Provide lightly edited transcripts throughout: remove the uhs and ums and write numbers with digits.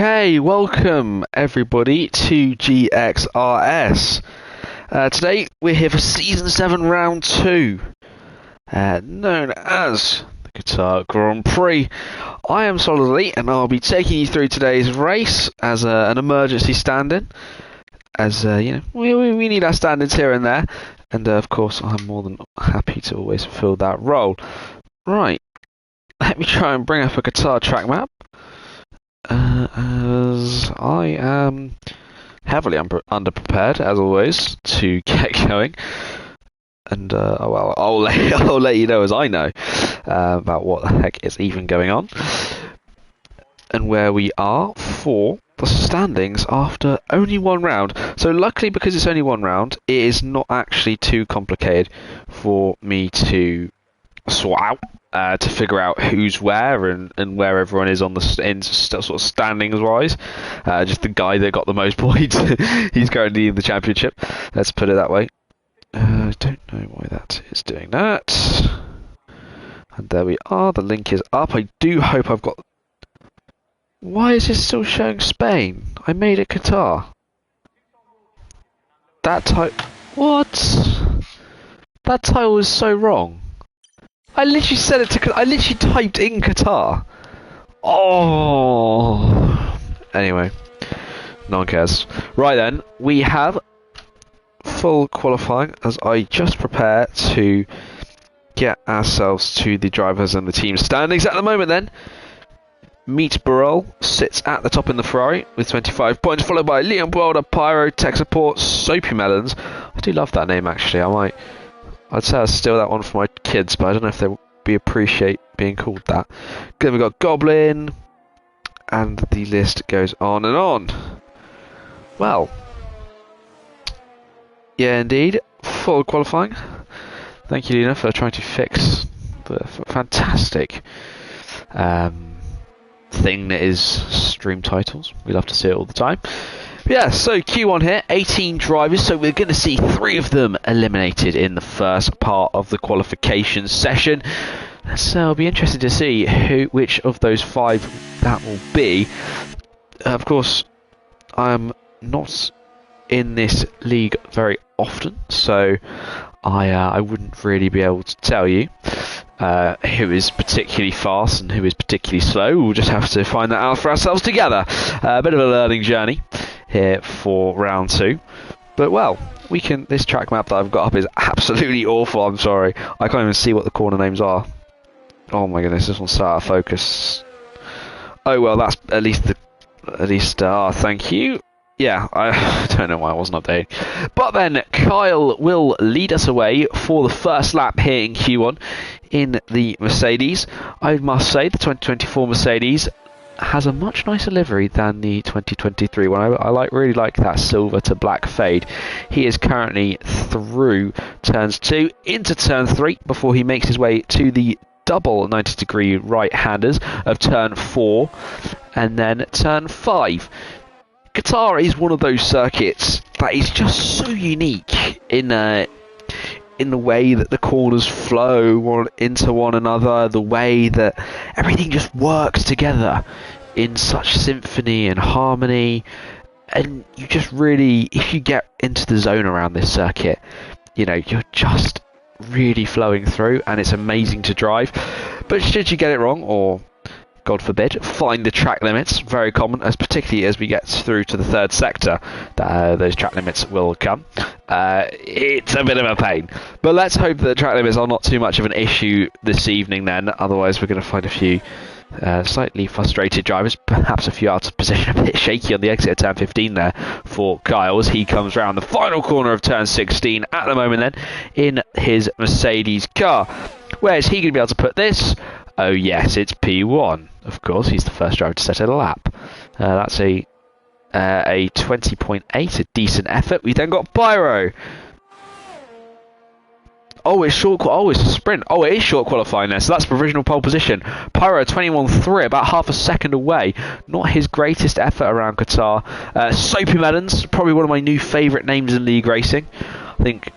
Okay, welcome everybody to GXRS. Today we're here for Season 7 Round 2, known as the Qatar Grand Prix. I am Solid Elite and I'll be taking you through today's race as an emergency stand-in. As you know, we need our stand-ins here and there, and of course I'm more than happy to always fulfill that role. Right, let me try and bring up a Qatar track map. As I am heavily underprepared, as always, to get going. And, well, I'll let you know as I know about what the heck is even going on. And where we are for the standings after only one round. So luckily, because it's only one round, it is not actually too complicated for me to sort out. To figure out who's where and where everyone is on the sort of standings wise. Just the guy that got the most points, he's currently in the championship. Let's put it that way. I don't know why that is doing that. And there we are. The link is up. I do hope I've got. Why is it still showing Spain? I made it Qatar. That What? That title is so wrong. I literally said it to. I literally typed in Qatar. Oh. Anyway, no one cares. Right then, we have full qualifying as I just prepare to get ourselves to the drivers and the team standings. At the moment, then, Meet Burrell sits at the top in the Ferrari with 25 points, followed by Leon Boulder, Pyro, Tech Support, Soapy Melons. I do love that name actually. I'd say I'd steal that one for my kids, but I don't know if they would appreciate being called that. Then we've got Goblin, and the list goes on and on. Well, yeah, indeed, full qualifying. Thank you, Lena, for trying to fix the fantastic thing that is stream titles. We love to see it all the time. Yeah, so Q1 here, 18 drivers, so we're going to see 3 of them eliminated in the first part of the qualification session. So it'll be interesting to see which of those 5 that will be. Of course, I'm not in this league very often, so I wouldn't really be able to tell you who is particularly fast and who is particularly slow. We'll just have to find that out for ourselves together. A bit of a learning journey here for round 2, but well, we can. This track map that I've got up is absolutely awful. I'm sorry, I can't even see what the corner names are. Oh my goodness, this one's so out of focus. Oh well, that's at least thank you. Yeah, I don't know why I wasn't updating. But then Kyle will lead us away for the first lap here in Q1 in the Mercedes. I must say the 2024 Mercedes has a much nicer livery than the 2023 one. I really like that silver to black fade. He is currently through turns 2 into turn 3 before he makes his way to the double 90-degree right-handers of turn 4 and then turn 5. Qatar is one of those circuits that is just so unique in the way that the corners flow into one another, the way that everything just works together in such symphony and harmony, and you just really, if you get into the zone around this circuit, you know, you're just really flowing through and it's amazing to drive. But should you get it wrong, or God forbid, find the track limits, very common, particularly as we get through to the third sector, those track limits will come. It's a bit of a pain. But let's hope that the track limits are not too much of an issue this evening then, otherwise we're going to find a few slightly frustrated drivers, perhaps a few out of position, a bit shaky on the exit of turn 15 there for Kyle as he comes round the final corner of turn 16 at the moment then in his Mercedes car. Where is he going to be able to put this? Oh yes, it's P1. Of course, he's the first driver to set a lap. That's a 20.8, a decent effort. We then got Pyro. Oh, it's short. Oh, it's a sprint. Oh, it is short qualifying there. So that's provisional pole position. Pyro 21.3, about half a second away. Not his greatest effort around Qatar. Soapy Melons, probably one of my new favourite names in league racing. I think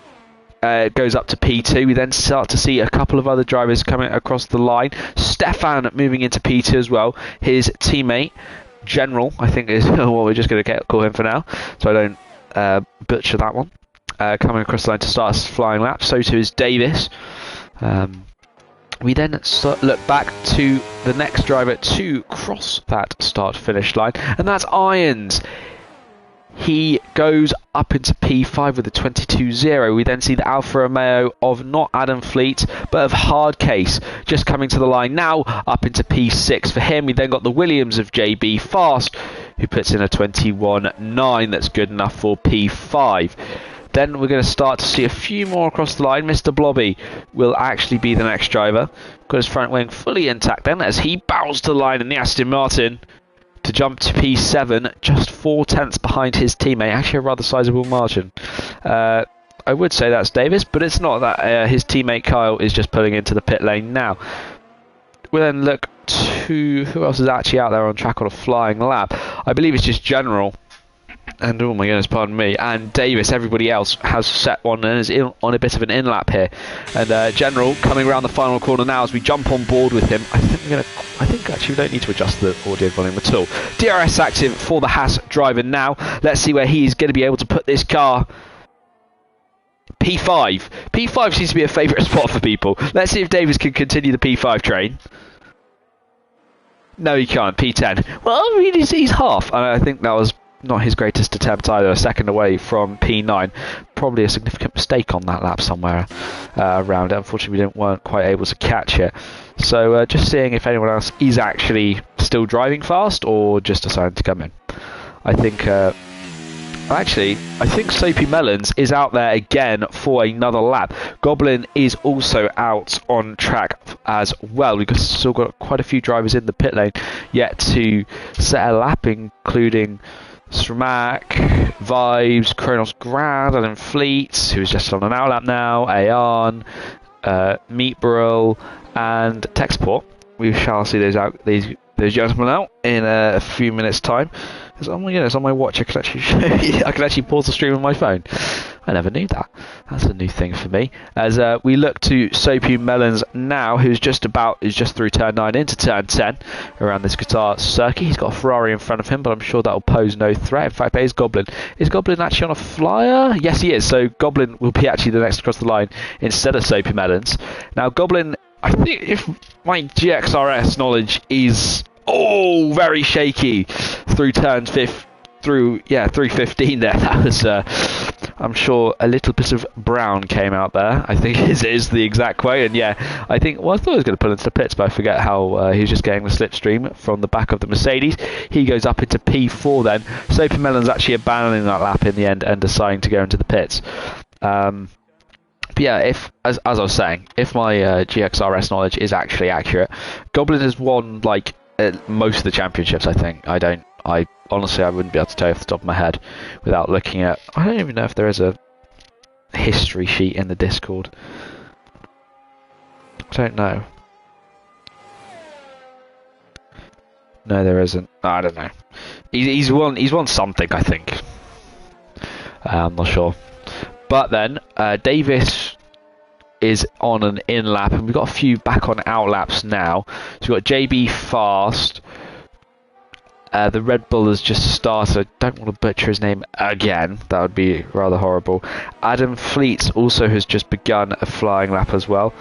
it goes up to P2. We then start to see a couple of other drivers coming across the line. Stefan moving into P2 as well. His teammate General, I think is what we're just going to call him for now, so I don't butcher that one. Coming across the line to start a flying lap. So too is Davis. We then look back to the next driver to cross that start-finish line, and that's Irons. He goes up into P5 with a 22.0. We then see the Alfa Romeo of not Adam Fleet, but of Hardcase, just coming to the line now, up into P6 for him. We then got the Williams of JB Fast, who puts in a 21.9. That's good enough for P5. Then we're going to start to see a few more across the line. Mr. Blobby will actually be the next driver. Got his front wing fully intact then, as he bows to the line in the Aston Martin to jump to P7, just 4 tenths behind his teammate. Actually a rather sizable margin. I would say that's Davis, but it's not that. His teammate Kyle is just pulling into the pit lane now. We'll then look to who else is actually out there on track on a flying lap. I believe it's just General. And oh my goodness, pardon me, and Davis. Everybody else has set one and is on a bit of an in-lap here. And General coming around the final corner now as we jump on board with him. I think actually we don't need to adjust the audio volume at all. DRS active for the Haas driver now. Let's see where he's going to be able to put this car. P5. P5 seems to be a favourite spot for people. Let's see if Davis can continue the P5 train. No, he can't. P10. Well, I mean, he's half. And I think that was not his greatest attempt either, a second away from P9. Probably a significant mistake on that lap somewhere around it. Unfortunately, we weren't quite able to catch it. So just seeing if anyone else is actually still driving fast or just decided to come in. I think Soapy Melons is out there again for another lap. Goblin is also out on track as well. We've still got quite a few drivers in the pit lane yet to set a lap, including Stramak, Vibes, Kronos Grad, Adam Fleet, who's just on an outlap now, Ayan, Meatbrill, and Texport. We shall see those gentlemen out in a few minutes' time. Oh my goodness, on my watch I can actually pause the stream on my phone. I never knew that. That's a new thing for me. As we look to Soapy Melons now, who's just through turn 9 into turn 10 around this Qatar circuit. He's got a Ferrari in front of him, but I'm sure that'll pose no threat. In fact, there's Goblin. Is Goblin actually on a flyer? Yes, he is. So Goblin will be actually the next across the line instead of Soapy Melons. Now, Goblin, I think if my GXRS knowledge is very shaky through turn 315 there. That was I'm sure a little bit of brown came out there, I think is the exact quote. And yeah, I thought he was going to pull into the pits, but I forget how he was just getting the slipstream from the back of the Mercedes. He goes up into P4 then. Soapy Melon's actually abandoning that lap in the end and deciding to go into the pits. But yeah, as I was saying, if my GXRS knowledge is actually accurate, Goblin has won like most of the championships. I honestly wouldn't be able to tell you off the top of my head without looking at. I don't even know if there is a history sheet in the Discord. I don't know. No, there isn't. I don't know. He's won something, I think. I'm not sure. But then Davis is on an in lap, and we've got a few back on out laps now. So we've got JB Fast. The Red Bull has just started. I don't want to butcher his name again. That would be rather horrible. Adam Fleet also has just begun a flying lap as well.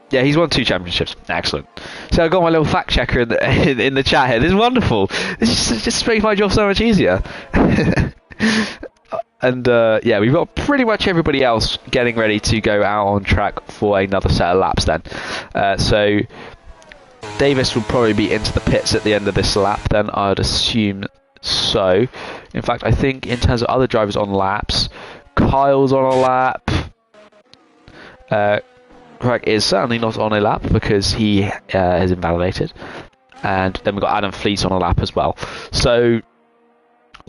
Yeah, he's won 2 championships. Excellent. So I've got my little fact checker in the chat here. This is wonderful. This just makes my job so much easier. And yeah, we've got pretty much everybody else getting ready to go out on track for another set of laps then. So Davis will probably be into the pits at the end of this lap then, I would assume so. In fact, I think in terms of other drivers on laps, Kyle's on a lap. Craig is certainly not on a lap because he is invalidated. And then we've got Adam Fleet on a lap as well. So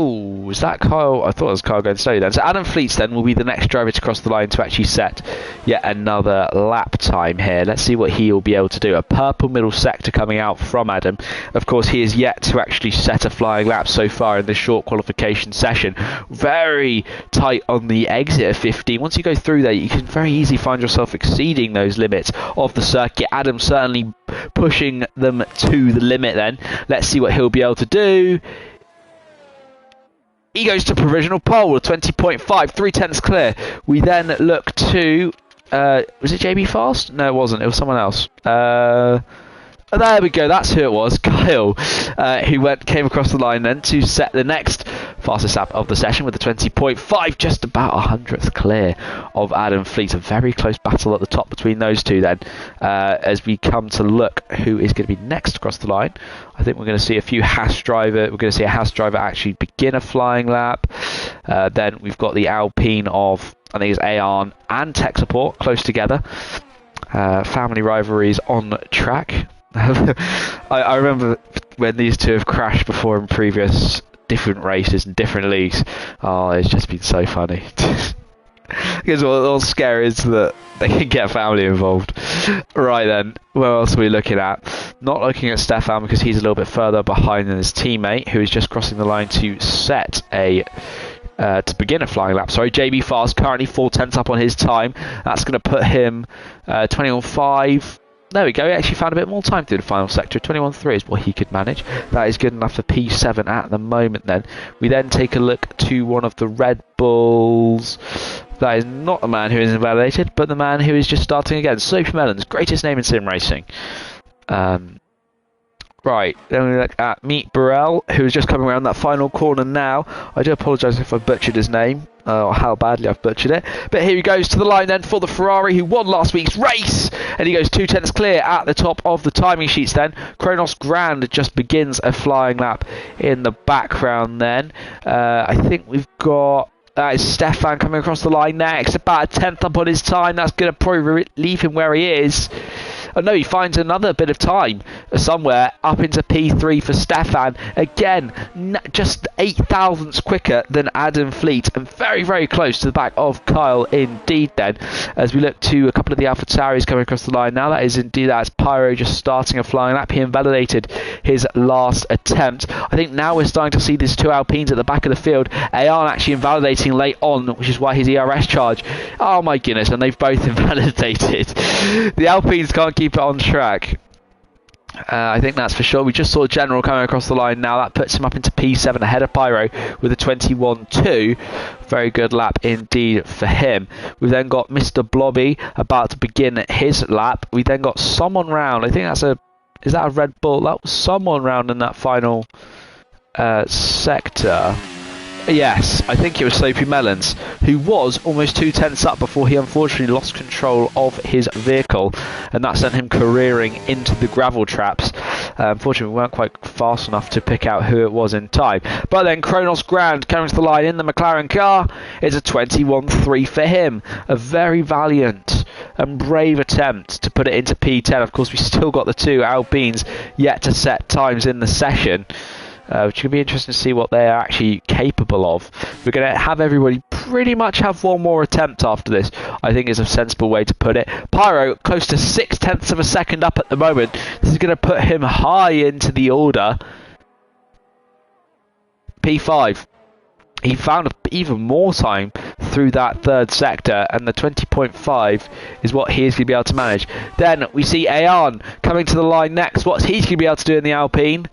Ooh, was that Kyle? I thought it was Kyle going slowly then. So Adam Fleets then will be the next driver to cross the line to actually set yet another lap time here. Let's see what he'll be able to do. A purple middle sector coming out from Adam. Of course, he is yet to actually set a flying lap so far in this short qualification session. Very tight on the exit of 15. Once you go through there, you can very easily find yourself exceeding those limits of the circuit. Adam certainly pushing them to the limit then. Let's see what he'll be able to do. He goes to provisional pole, 20.5, 3/10 clear. We then look to, was it JB Fast? No, it wasn't. It was someone else. There we go. That's who it was, Kyle, who came across the line then to set the next fastest lap of the session with a 20.5, just about 100th clear of Adam Fleet. A very close battle at the top between those two then, as we come to look who is going to be next across the line. I think we're going to see a few Haas driver. We're going to see a Haas driver actually begin a flying lap. Then we've got the Alpine of, I think it's Aon and Tech Support close together. Family rivalries on track. I remember when these two have crashed before in previous different races and different leagues. Oh, it's just been so funny. Because what's scary is that they can get family involved. Right then, where else are we looking at? Not looking at Stefan because he's a little bit further behind than his teammate, who is just crossing the line to set a to begin a flying lap. Sorry, JB Fast currently 4/10 up on his time. That's going to put him 21.5. There we go, he actually found a bit more time through the final sector. 21.3 is what he could manage. That is good enough for P7 at the moment then. We then take a look to one of the Red Bulls. That is not the man who is invalidated, but the man who is just starting again. Soapy Melons, greatest name in sim racing. Right, then we look at Meet Burrell, who is just coming around that final corner now. I do apologise if I butchered his name, or how badly I've butchered it. But here he goes to the line then for the Ferrari, who won last week's race. And he goes 2/10 clear at the top of the timing sheets then. Kronos Grand just begins a flying lap in the background then. I think we've got... That is Stefan coming across the line next. About a 10th up on his time. That's going to probably leave him where he is. Oh no, he finds another bit of time somewhere up into P3 for Stefan. Again, just 8 thousandths quicker than Adam Fleet, and very, very close to the back of Kyle indeed then. As we look to a couple of the AlphaTauris coming across the line now, that's Pyro just starting a flying lap. He invalidated his last attempt. I think now we're starting to see these two Alpines at the back of the field. Ayan actually invalidating late on, which is why his ERS charge. Oh my goodness, and they've both invalidated. The Alpines can't keep it on track. I think that's for sure. We just saw General coming across the line now. That puts him up into P7 ahead of Pyro with a 21.2. Very good lap indeed for him. We've then got Mr. Blobby about to begin his lap. We then got someone round. I think that's a... Is that a Red Bull? That was someone round in that final sector. Yes, I think it was Soapy Melons, who was almost 2/10 up before he unfortunately lost control of his vehicle, and that sent him careering into the gravel traps. Unfortunately, we weren't quite fast enough to pick out who it was in time. But then Kronos Grand coming to the line in the McLaren car is a 21.3 for him. A very valiant and brave attempt to put it into P10. Of course, we still got the two Alpines yet to set times in the session. Which can be interesting to see what they are actually capable of. We're going to have everybody pretty much have one more attempt after this, I think is a sensible way to put it. Pyro close to 0.6 of a second up at the moment. This is going to put him high into the order. P5. He found even more time through that third sector, and the 20.5 is what he is going to be able to manage. Then we see Ayan coming to the line next. What's he going to be able to do in the Alpine?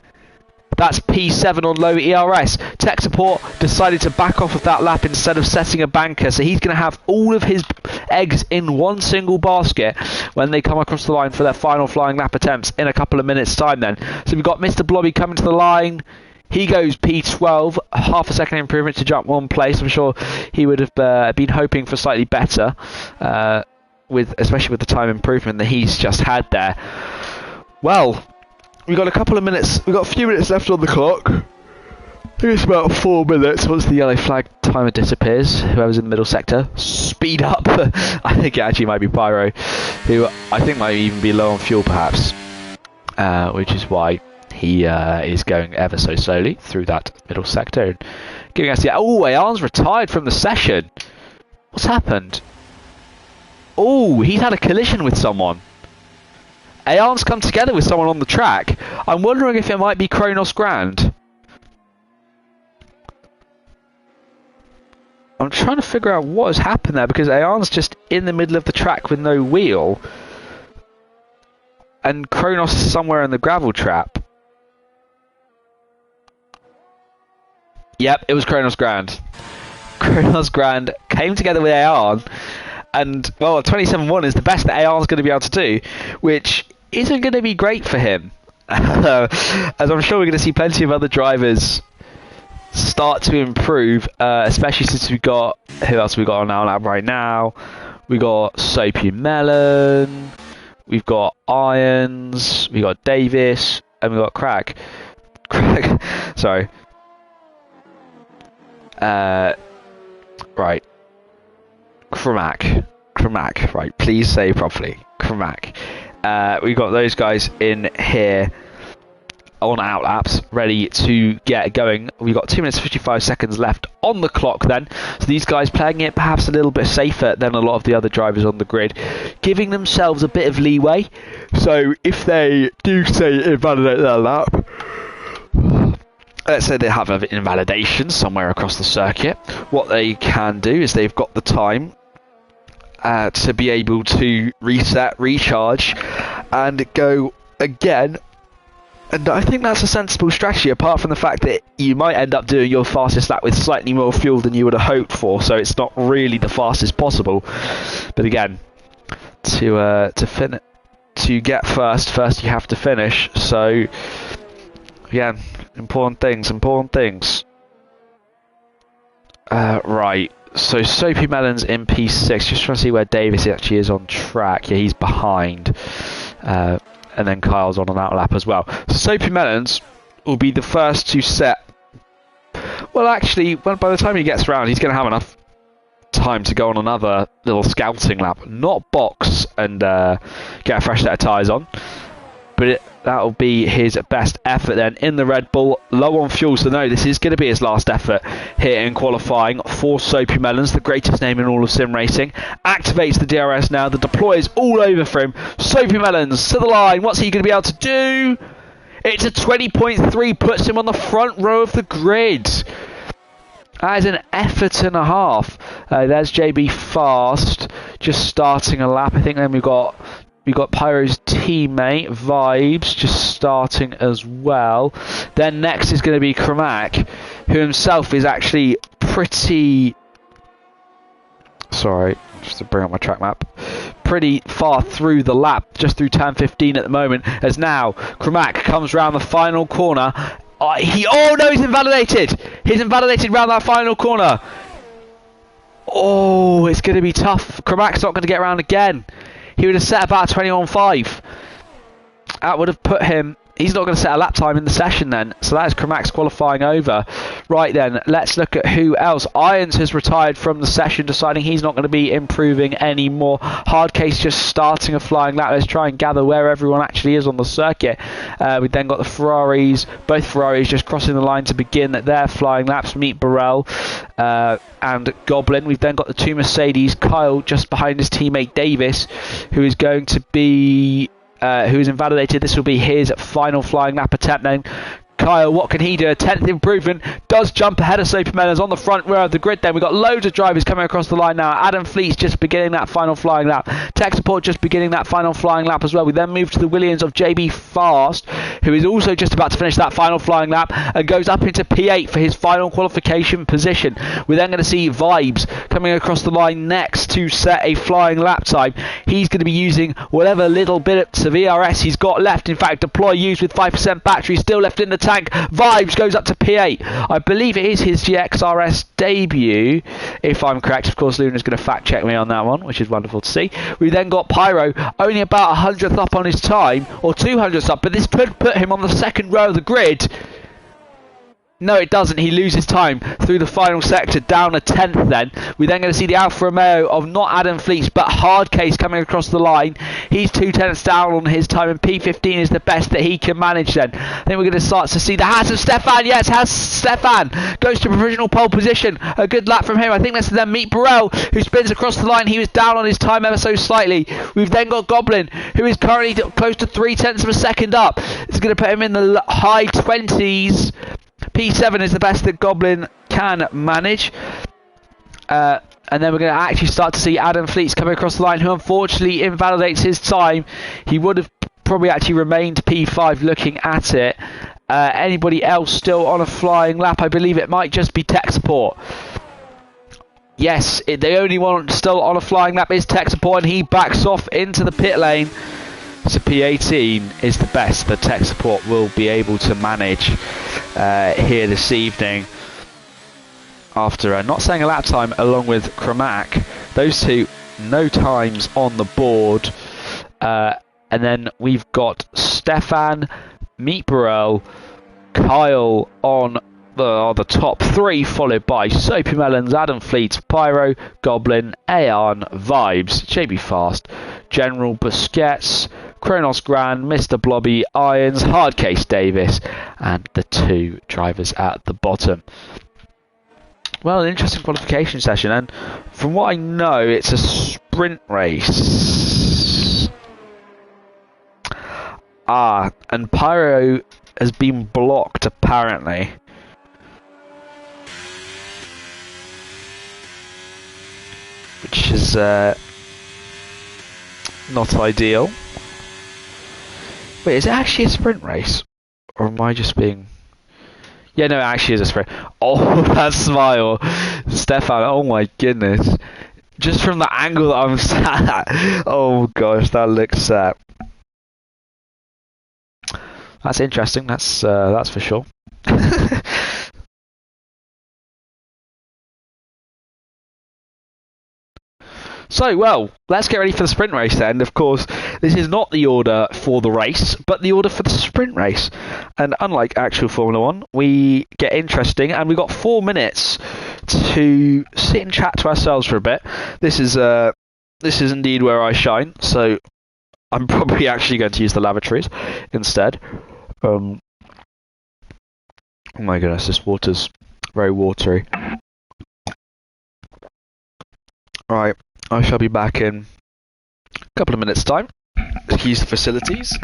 That's P7 on low ERS. Tech Support decided to back off of that lap instead of setting a banker. So he's going to have all of his eggs in one single basket when they come across the line for their final flying lap attempts in a couple of minutes' time then. So we've got Mr. Blobby coming to the line. He goes P12, half a second improvement to jump one place. I'm sure he would have been hoping for slightly better, especially with the time improvement that he's just had there. Well, we've got a couple of minutes, we've got a few minutes left on the clock. I think it's about 4 minutes once the yellow flag timer disappears. Whoever's in the middle sector, speed up. I think it actually might be Pyro, who I think might even be low on fuel perhaps, which is why He is going ever so slowly through that middle sector, and giving us the... Oh, Ayan's retired from the session. What's happened? Oh, he's had a collision with someone. Ayan's come together with someone on the track. I'm wondering if it might be Kronos Grand. I'm trying to figure out what has happened there, because Ayan's just in the middle of the track with no wheel. And Kronos is somewhere in the gravel trap. Yep, it was Kronos Grand. Kronos Grand came together with Ayan. And, well, 27-1 is the best that Ayan's going to be able to do, which isn't going to be great for him. As I'm sure we're going to see plenty of other drivers start to improve, especially since we've got... Who else have we got on our lab right now? We got Soapy Melon, we've got Irons, we got Davis, and we got Crag. Sorry. Right. Kramak, right, please say properly. Kramak. We've got those guys in here on outlaps, ready to get going. We've got 2 minutes 55 seconds left on the clock then. So these guys playing it perhaps a little bit safer than a lot of the other drivers on the grid, giving themselves a bit of leeway. So if they do say invalidate their lap, let's say they have an invalidation somewhere across the circuit, what they can do is they've got the time to be able to reset, recharge, and go again. And I think that's a sensible strategy, apart from the fact that you might end up doing your fastest lap with slightly more fuel than you would have hoped for, so it's not really the fastest possible. But again, to get first you have to finish. So again, important things. Right. So Soapy Melon's in P6. Just trying to see where Davis actually is on track. Yeah, he's behind. And then Kyle's on an outlap as well. So Soapy Melons will be the first to set. Well, actually, by the time he gets around, he's going to have enough time to go on another little scouting lap. Not box and get a fresh set of tyres on. But that'll be his best effort then in the Red Bull, low on fuel. So no, this is going to be his last effort here in qualifying for Soapy Melons, the greatest name in all of sim racing. Activates the DRS now, the deploy is all over for him. Soapy Melons to the line, what's he going to be able to do? It's a 20.3, puts him on the front row of the grid. That is an effort and a half. There's JB Fast, just starting a lap. I think then we've got Pyro's teammate, Vibes, just starting as well. Then next is going to be Kramak, who himself is actually pretty... Sorry, just to bring up my track map. Pretty far through the lap, just through turn 15 at the moment, as now Kramak comes round the final corner. Oh no, he's invalidated! He's invalidated round that final corner. Oh, it's going to be tough. Kramak's not going to get around again. He would have set about 21.5. That would have put him... He's not going to set a lap time in the session then. So that is Kramak's qualifying over. Right then, let's look at who else. Irons has retired from the session, deciding he's not going to be improving anymore. Hardcase just starting a flying lap. Let's try and gather where everyone actually is on the circuit. We've then got the Ferraris. Both Ferraris just crossing the line to begin their flying laps. Meet Burrell and Goblin. We've then got the two Mercedes. Kyle just behind his teammate Davis, who is going to be... who is invalidated. This will be his final flying lap attempt then. Kyle, what can he do? A 10th improvement, does jump ahead of Soapy Melons on the front row of the grid then. We've got loads of drivers coming across the line now. Adam Fleet's just beginning that final flying lap. Tech Support just beginning that final flying lap as well. We then move to the Williams of JB Fast, who is also just about to finish that final flying lap and goes up into P8 for his final qualification position. We're then going to see Vibes coming across the line next to set a flying lap time. He's going to be using whatever little bit of ERS he's got left. In fact, deploy used with 5% battery still left in the tank. Vibes goes up to P8. I believe it is his GXRS debut, if I'm correct. Of course, Luna's going to fact check me on that one, which is wonderful to see. We then got Pyro, only about 100th up on his time, or 200th up, but this could put him on the second row of the grid. No, it doesn't. He loses time through the final sector, down a tenth then. We're then going to see the Alfa Romeo of not Adam Fleets, but Hardcase coming across the line. He's 2 tenths down on his time, and P15 is the best that he can manage then. I think we're going to start to see the Haas of Stefan. Yes, Haas Stefan goes to provisional pole position. A good lap from him. I think that's then Meet Burrell, who spins across the line. He was down on his time ever so slightly. We've then got Goblin, who is currently close to 3 tenths of a second up. It's going to put him in the high 20s. P7 is the best that Goblin can manage. And then we're going to actually start to see Adam Fleets coming across the line, who unfortunately invalidates his time. He would have probably actually remained P5 looking at it. Anybody else still on a flying lap? I believe it might just be tech support. Yes, the only one still on a flying lap is tech support, and he backs off into the pit lane. So P18 is the best that tech support will be able to manage here this evening. After not saying a lap time along with Kramak, those two no times on the board. And then we've got Stefan, Meet Burrell, Kyle on the top three, followed by Soapy Melons, Adam Fleets, Pyro, Goblin, Aeon, Vibes, JB Fast, General Busquets, Kronos Grand, Mr. Blobby, Irons, Hardcase Davis, and the two drivers at the bottom. Well, an interesting qualification session, and from what I know, it's a sprint race. And Pyro has been blocked, apparently. Which is not ideal. Wait, is it actually a sprint race? Or am I just being... Yeah, no, it actually is a sprint. Oh, that smile. Stefan, oh my goodness. Just from the angle that I'm sat at. Oh gosh, that looks... that's interesting, that's for sure. So, well, let's get ready for the sprint race then. Of course, this is not the order for the race, but the order for the sprint race. And unlike actual Formula 1, we get interesting, and we've got 4 minutes to sit and chat to ourselves for a bit. This is indeed where I shine, so I'm probably actually going to use the lavatories instead. Oh my goodness, this water's very watery. Right. I shall be back in a couple of minutes' time. Use the facilities.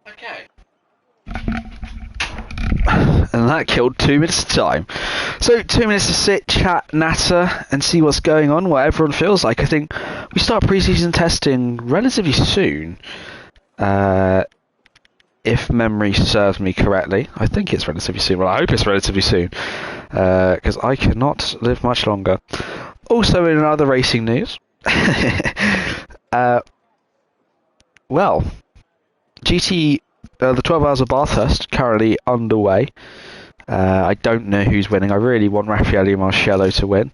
Okay. And that killed 2 minutes of time. So 2 minutes to sit, chat, natter, and see what's going on, what everyone feels like. I think we start pre-season testing relatively soon. If memory serves me correctly. I think it's relatively soon. Well, I hope it's relatively soon. Because I cannot live much longer. Also in other racing news. Well, the 12 Hours of Bathurst currently underway. I don't know who's winning. I really want Raffaele Marcello to win.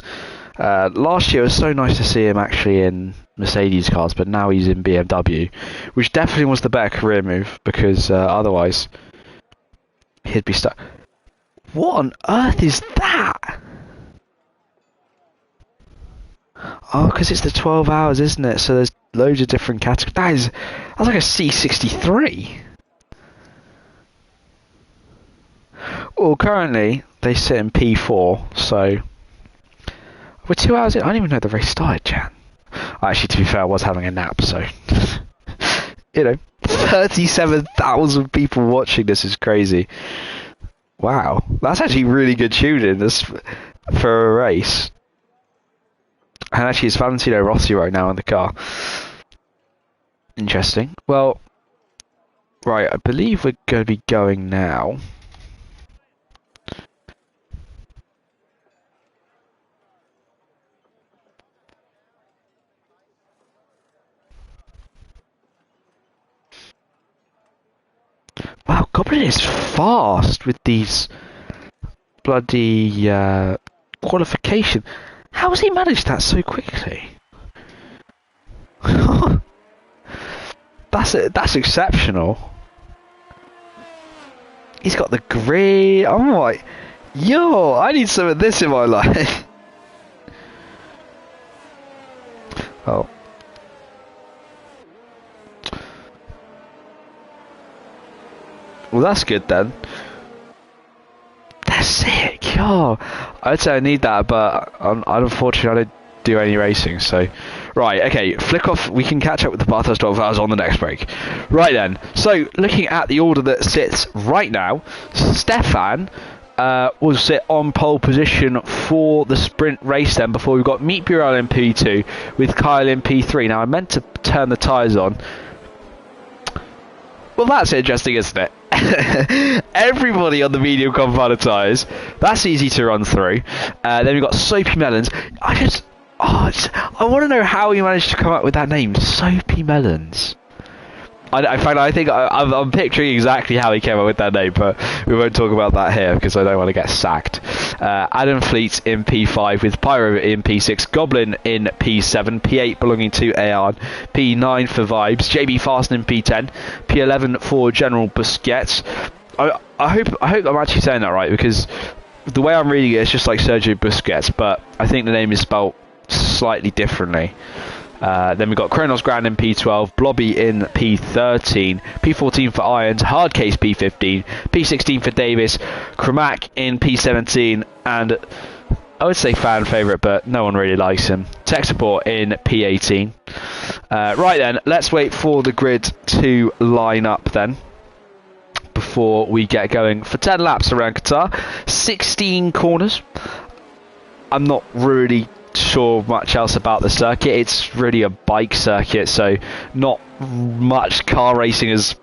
Last year it was so nice to see him actually in Mercedes cars, but now he's in BMW, which definitely was the better career move, because otherwise he'd be stuck. What on earth is that? Oh, because it's the 12 hours, isn't it? So there's loads of different categories. That's like a C63. Well, currently they sit in P4, so we're 2 hours in. I didn't even know the race started, Jan. Actually, to be fair, I was having a nap, so 37,000 people watching this is crazy. Wow, that's actually really good tuning this for a race. And actually, it's Valentino Rossi right now in the car. Interesting. Well, right, I believe we're going to be going now. Wow, Goblin is fast with these bloody qualification. How has he managed that so quickly? That's exceptional. He's got the green. I'm like, yo, I need some of this in my life. Oh. Well, that's good then. That's sick. Yo, I'd say I need that, but unfortunately I don't do any racing, so... Right, okay, flick off. We can catch up with the Bathurst 12 hours on the next break. Right then, so looking at the order that sits right now, Stefan will sit on pole position for the sprint race then, before we've got Meet Burrell in P2 with Kyle in P3. Now, I meant to turn the tyres on. Well, that's interesting, isn't it? Everybody on the medium compound tyres. That's easy to run through. Then we've got Soapy Melons. I want to know how he managed to come up with that name, Soapy Melons. I think I'm picturing exactly how he came up with that name, but we won't talk about that here because I don't want to get sacked. Adam Fleet in P5 with Pyro in P6, Goblin in P7, P8 belonging to Aeon, P9 for Vibes, JB Fasten in P10, P11 for General Busquets. I hope I'm actually saying that right, because the way I'm reading it, it's just like Sergio Busquets, but I think the name is spelled slightly differently. Then we've got Kronos Grand in P12, Blobby in P13, P14 for Irons, Hardcase P15, P16 for Davis, Chromac in P17, and I would say fan favourite, but no one really likes him, Tech Support in P18. Right then, let's wait for the grid to line up then, before we get going for 10 laps around Qatar. 16 corners. I'm not really sure much else about the circuit. It's really a bike circuit, so not much car racing has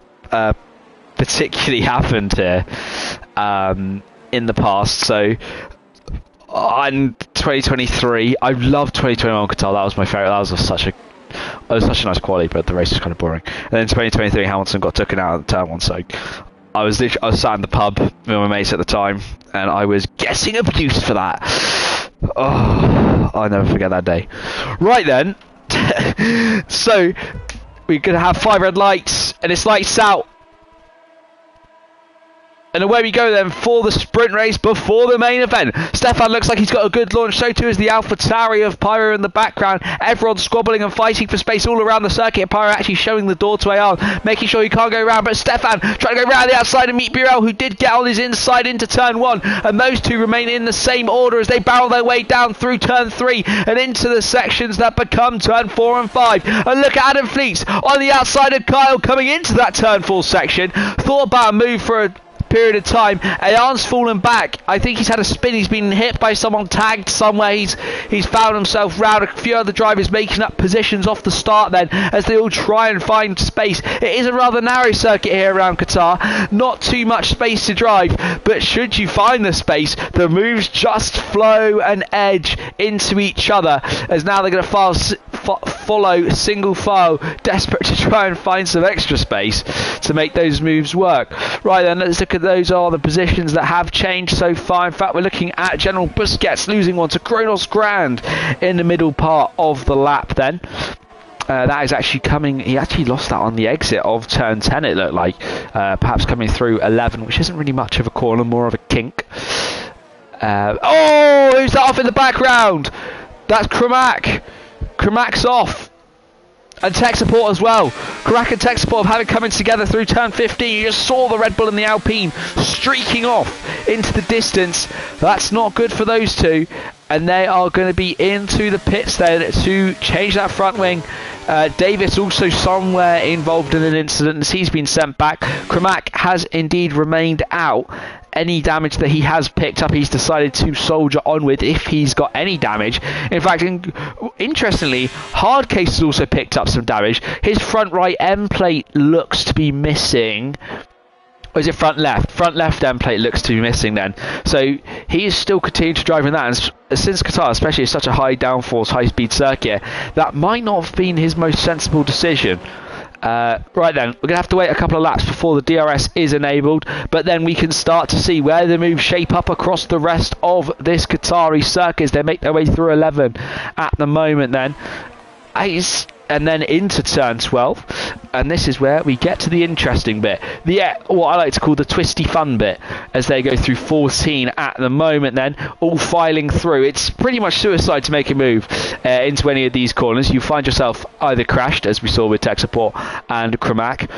particularly happened here in the past. So in 2023, I loved 2021 Qatar. That was my favourite. That was such a nice quality, but the race was kind of boring. And then 2023 Hamilton got taken out of the turn one, so I was sat in the pub with my mates at the time, and I was getting abused for that. Oh, I'll never forget that day. Right then, so we're going to have 5 red lights, and it's lights out. And away we go then for the sprint race before the main event. Stefan looks like he's got a good launch. So too is the AlphaTauri of Pyro in the background. Everyone squabbling and fighting for space all around the circuit. Pyro actually showing the door to Ayan, making sure he can't go around. But Stefan trying to go round the outside and meet Burrell, who did get on his inside into turn 1. And those two remain in the same order as they barrel their way down through turn 3 and into the sections that become turn 4 and 5. And look at Adam Fleets on the outside of Kyle coming into that turn 4 section. Thought about a move for a period of time. Ayan's fallen back. I think he's had a spin. He's been hit by someone, tagged somewhere. He's found himself round. A few other drivers making up positions off the start then as they all try and find space. It is a rather narrow circuit here around Qatar. Not too much space to drive, but should you find the space, the moves just flow and edge into each other, as now they're going to file follow single file, desperate to try and find some extra space to make those moves work. Right then, let's look at those are the positions that have changed so far. In fact, we're looking at General Busquets losing one to Kronos Grand in the middle part of the lap then. That is actually coming, he actually lost that on the exit of turn 10 it looked like, perhaps coming through 11, which isn't really much of a corner, more of a kink. Oh, who's that off in the background? That's Kramak. Kramak's off. And tech support as well. Kramak and tech support have had it coming together through turn 15. You just saw the Red Bull and the Alpine streaking off into the distance. That's not good for those two. And they are going to be into the pits then to change that front wing. Davis also somewhere involved in an incident as he's been sent back. Kramak has indeed remained out. Any damage that he has picked up, he's decided to soldier on with if he's got any damage. In fact, interestingly, Hardcase has also picked up some damage. His front right end plate looks to be missing. Or is it front left? Front left end plate looks to be missing then. So he is still continuing to drive in that. And since Qatar, especially, is such a high downforce, high speed circuit, that might not have been his most sensible decision. Right then, we're going to have to wait a couple of laps before the DRS is enabled, but then we can start to see where the moves shape up across the rest of this Qatari circuit as they make their way through 11 at the moment then. And then into turn 12, and this is where we get to the interesting bit, what I like to call the twisty fun bit, as they go through 14 at the moment then, all filing through. It's pretty much suicide to make a move into any of these corners. You find yourself either crashed, as we saw with tech support and Kramak,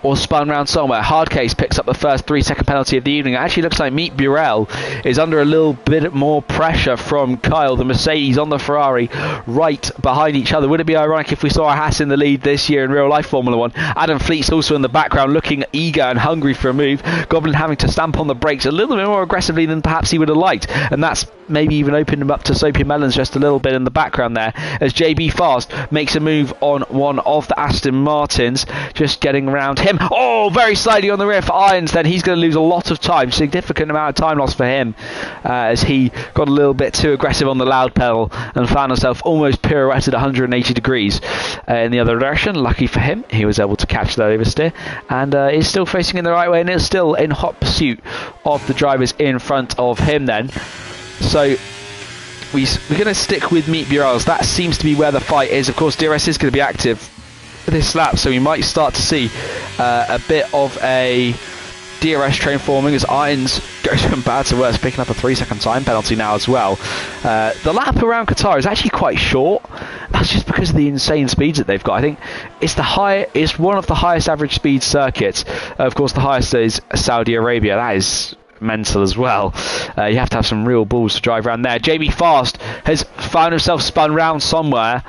or spun round somewhere. Hardcase picks up the first 3-second penalty of the evening. It actually looks like Meet Burrell is under a little bit more pressure from Kyle, the Mercedes on the Ferrari, right behind each other. Would it be ironic if we saw a Haas in the lead this year in real life Formula 1? Adam Fleet's also in the background looking eager and hungry for a move. Goblin having to stamp on the brakes a little bit more aggressively than perhaps he would have liked, and that's maybe even opened him up to Soapy Melons just a little bit in the background there, as JB Fast makes a move on one of the Aston Martins, just getting around him. Oh, very slightly on the rear for Irons, then he's going to lose a lot of time, significant amount of time loss for him, as he got a little bit too aggressive on the loud pedal and found himself almost pirouetted 180 degrees in the other direction. Lucky for him, he was able to catch that oversteer and is still facing in the right way and is still in hot pursuit of the drivers in front of him then. So we're going to stick with Meet Burrells. That seems to be where the fight is. Of course, DRS is going to be active for this lap, so we might start to see a bit of a DRS train forming as Irons goes from bad to worse, picking up a 3-second time penalty now as well. The lap around Qatar is actually quite short. That's just because of the insane speeds that they've got. I think it's one of the highest average speed circuits. Of course, the highest is Saudi Arabia. That is mental as well. You have to have some real balls to drive around there. JB Fast has found himself spun round somewhere.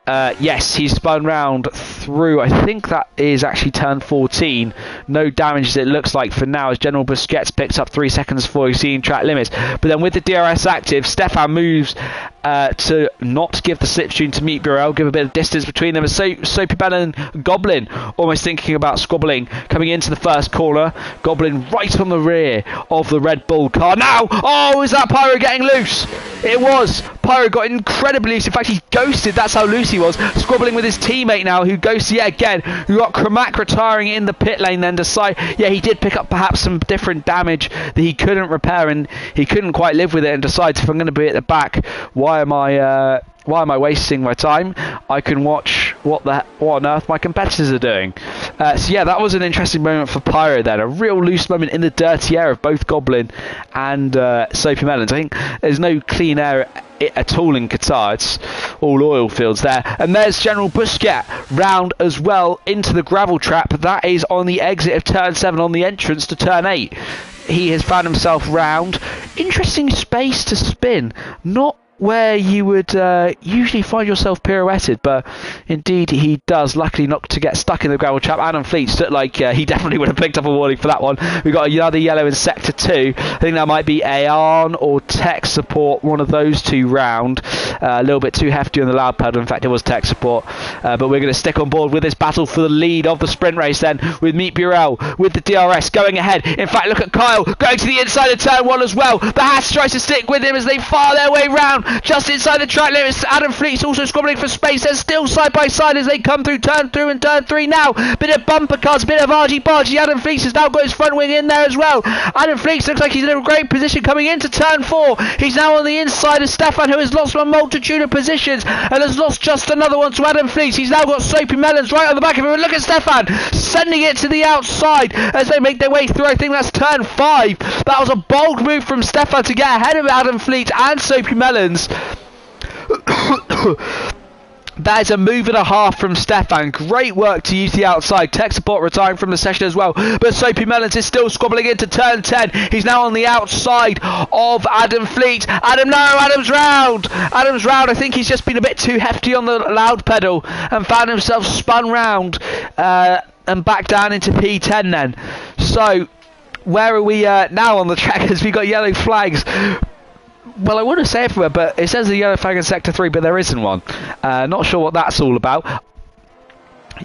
Yes, he's spun round through, I think that is actually turn 14. No damage as it looks like for now, as General Busquets picks up 3 seconds before exceeding track limits. But then with the DRS active, Stefan moves to not give the slipstream to Meet Burrell, give a bit of distance between them. As Soapy Bell and Goblin almost thinking about squabbling, coming into the first corner. Goblin right on the rear of the Red Bull car. Now, oh, is that Pyro getting loose? It was. Pyro got incredibly loose. In fact, he ghosted. That's how loose he was. Squabbling with his teammate now, who ghosted yet again. Who got Kramak retiring in the pit lane, then decide, yeah, he did pick up perhaps some different damage that he couldn't repair, and he couldn't quite live with it, and decides, if I'm going to be at the back, why am I wasting my time? I can watch what on earth my competitors are doing. So yeah, that was an interesting moment for Pyro then. A real loose moment in the dirty air of both Goblin and Soapy Melons. I think there's no clean air at all in Qatar. It's all oil fields there. And there's General Busquets round as well into the gravel trap. That is on the exit of turn 7, on the entrance to turn 8. He has found himself round. Interesting space to spin. Not where you would usually find yourself pirouetted, but indeed he does. Luckily not to get stuck in the gravel trap. Adam Fleet looked like he definitely would have picked up a warning for that one. We've got another yellow in sector 2. I think that might be Aarn or tech support, one of those two round. A little bit too hefty on the loud pedal. In fact, it was tech support, but we're going to stick on board with this battle for the lead of the sprint race then, with Meet Burrell with the DRS going ahead. In fact, look at Kyle going to the inside of turn 1 as well. The Haas tries to stick with him as they fire their way round. just inside the track limits. Adam Fleet's also scrambling for space. They're still side by side as they come through turn 2 and turn 3 now. Bit of bumper cars, bit of argy-bargy. Adam Fleet has now got his front wing in there as well. Adam Fleet looks like he's in a great position coming into turn 4. He's now on the inside of Stefan, who has lost a multitude of positions and has lost just another one to Adam Fleet. He's now got Soapy Melons right on the back of him. And look at Stefan sending it to the outside as they make their way through. I think that's turn 5. That was a bold move from Stefan to get ahead of Adam Fleet and Soapy Melons. That is a move and a half from Stefan. Great work to use the outside. Tech support retiring from the session as well. But Soapy Melons is still squabbling into turn 10. He's now on the outside of Adam Fleet. Adam's round. Adam's round. I think he's just been a bit too hefty on the loud pedal and found himself spun round and back down into P10 then. So, where are we now on the track as we got yellow flags? Well, I wouldn't say everywhere, but it says a yellow flag in Sector 3, but there isn't one. Not sure what that's all about.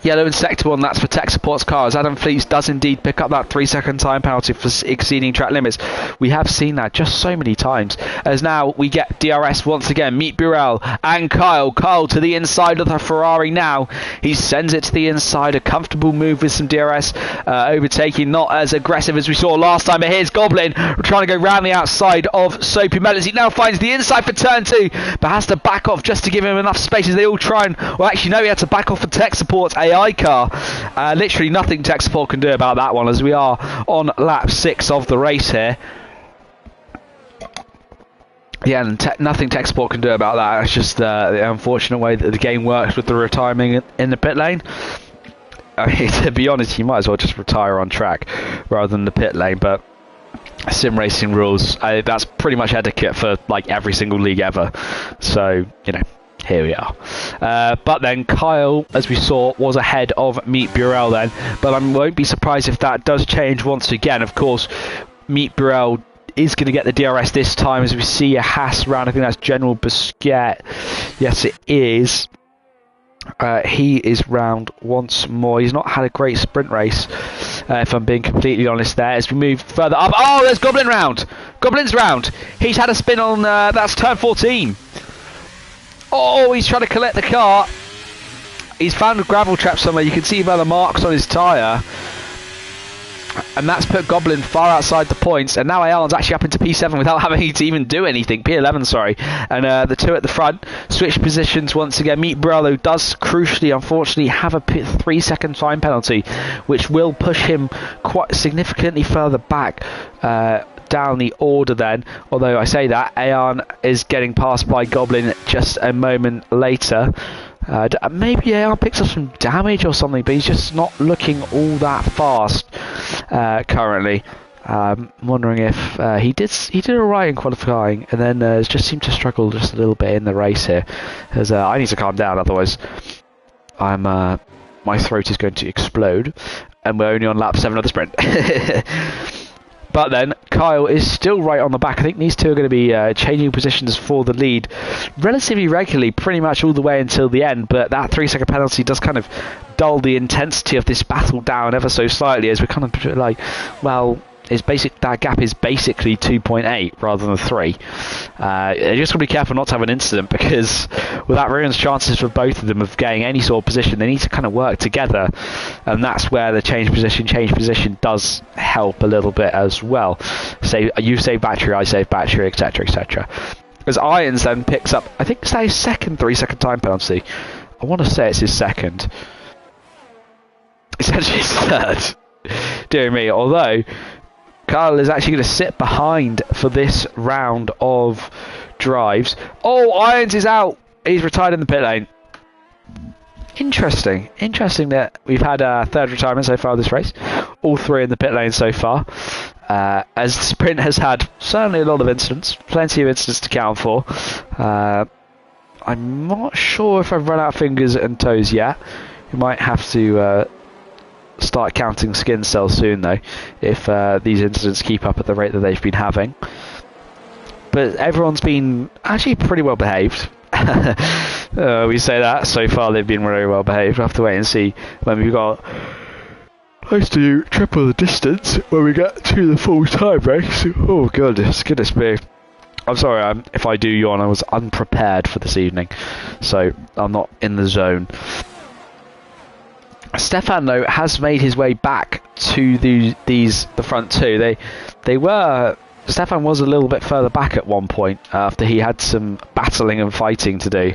Yellow in Sector 1, that's for tech supports cars. Adam Fleet does indeed pick up that 3-second time penalty for exceeding track limits. We have seen that just so many times. As now we get DRS once again. Meet Burrell and Kyle. Kyle to the inside of the Ferrari now. He sends it to the inside. A comfortable move with some DRS. Overtaking, not as aggressive as we saw last time. But here's Goblin trying to go round the outside of Soapy Melons. He now finds the inside for turn 2, but has to back off just to give him enough space as they all try and... Well, actually, no, he had to back off for tech supports. AI car. Literally nothing tech support can do about that one as we are on lap 6 of the race here. Yeah, and nothing tech support can do about that. It's just the unfortunate way that the game works with the retiming in the pit lane. I mean, to be honest, you might as well just retire on track rather than the pit lane, but sim racing rules, that's pretty much etiquette for like every single league ever. So, you know, here we are. But then Kyle, as we saw, was ahead of Meet Burrell then. But I won't be surprised if that does change once again. Of course, Meet Burrell is going to get the DRS this time as we see a Haas round. I think that's General Busquet. Yes, it is. He is round once more. He's not had a great sprint race, if I'm being completely honest there. As we move further up. Oh, there's Goblin round. Goblin's round. He's had a spin on, that's turn 14. Oh, he's trying to collect the car. He's found a gravel trap somewhere. You can see by the marks on his tyre. And that's put Goblin far outside the points. And now Alan's actually up into P7 without having to even do anything. P11, sorry. And the two at the front switch positions once again. Meet Burrell does crucially, unfortunately, have a 3-second time penalty, which will push him quite significantly further back down the order then. Although I say that, Aeon is getting passed by Goblin just a moment later. Maybe Aeon picks up some damage or something, but he's just not looking all that fast currently. Wondering if he did alright in qualifying, and then just seemed to struggle just a little bit in the race here. As I need to calm down, otherwise my throat is going to explode, and we're only on lap 7 of the sprint. But then Kyle is still right on the back. I think these two are going to be changing positions for the lead relatively regularly, pretty much all the way until the end. But that 3-second penalty does kind of dull the intensity of this battle down ever so slightly, as we're kind of like, well, that gap is basically 2.8 rather than 3. You just got to be careful not to have an incident, because well, that ruins chances for both of them of getting any sort of position. They need to kind of work together, and that's where the change position does help a little bit as well. Say you save battery, I save battery, etc, etc. As Irons then picks up, I think it's his second 3-second time penalty. I want to say it's his second. It's actually his third. Dear me. Although Kyle is actually going to sit behind for this round of drives. Oh, Irons is out. He's retired in the pit lane. Interesting that we've had a third retirement so far this race. All 3 in the pit lane so far. As the sprint has had certainly a lot of incidents. Plenty of incidents to count for. I'm not sure if I've run out of fingers and toes yet. We might have to start counting skin cells soon though, if these incidents keep up at the rate that they've been having. But everyone's been actually pretty well behaved. We say that, so far they've been very well behaved. We'll have to wait and see when we've got close to triple the distance when we get to the full time race. Oh goodness me. I'm sorry if I do yawn. I was unprepared for this evening, so I'm not in the zone. Stefan though has made his way back to the front two. Stefan was a little bit further back at one point after he had some battling and fighting to do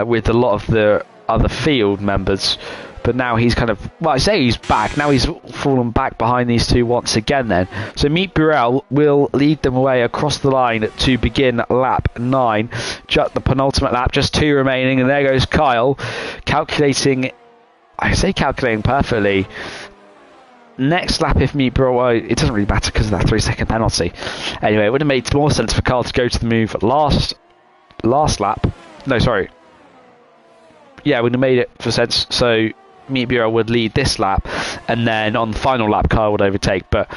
with a lot of the other field members. But now he's kind of, well, I say he's back. Now he's fallen back behind these two once again then. So Meet Burrell will lead them away across the line to begin lap 9. Just the penultimate lap, just 2 remaining. And there goes Kyle, calculating perfectly. Next lap, if Meet Burrell, well, it doesn't really matter because of that 3-second penalty. Anyway, it would have made more sense for Kyle to go to the move last lap. No, sorry. Yeah, it would have made it for sense. So Meet Burrell would lead this lap, and then on the final lap, Kyle would overtake. But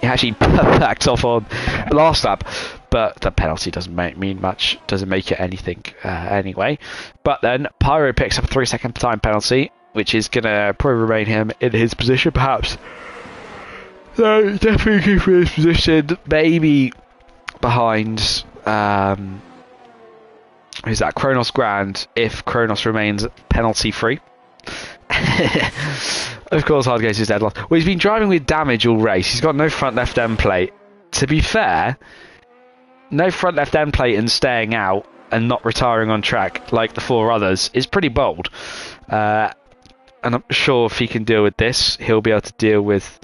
he actually backed off on last lap. But the penalty doesn't mean much. Doesn't make it anything anyway. But then Pyro picks up a 3-second time penalty, which is going to probably remain him in his position, perhaps. So, definitely keeping his position, maybe behind, who's that, Kronos Grand, if Kronos remains penalty-free. Of course, Hardcase is dead last. Well, he's been driving with damage all race. He's got no front left end plate. To be fair, no front left end plate and staying out and not retiring on track like the 4 others is pretty bold. And I'm sure if he can deal with this, he'll be able to deal with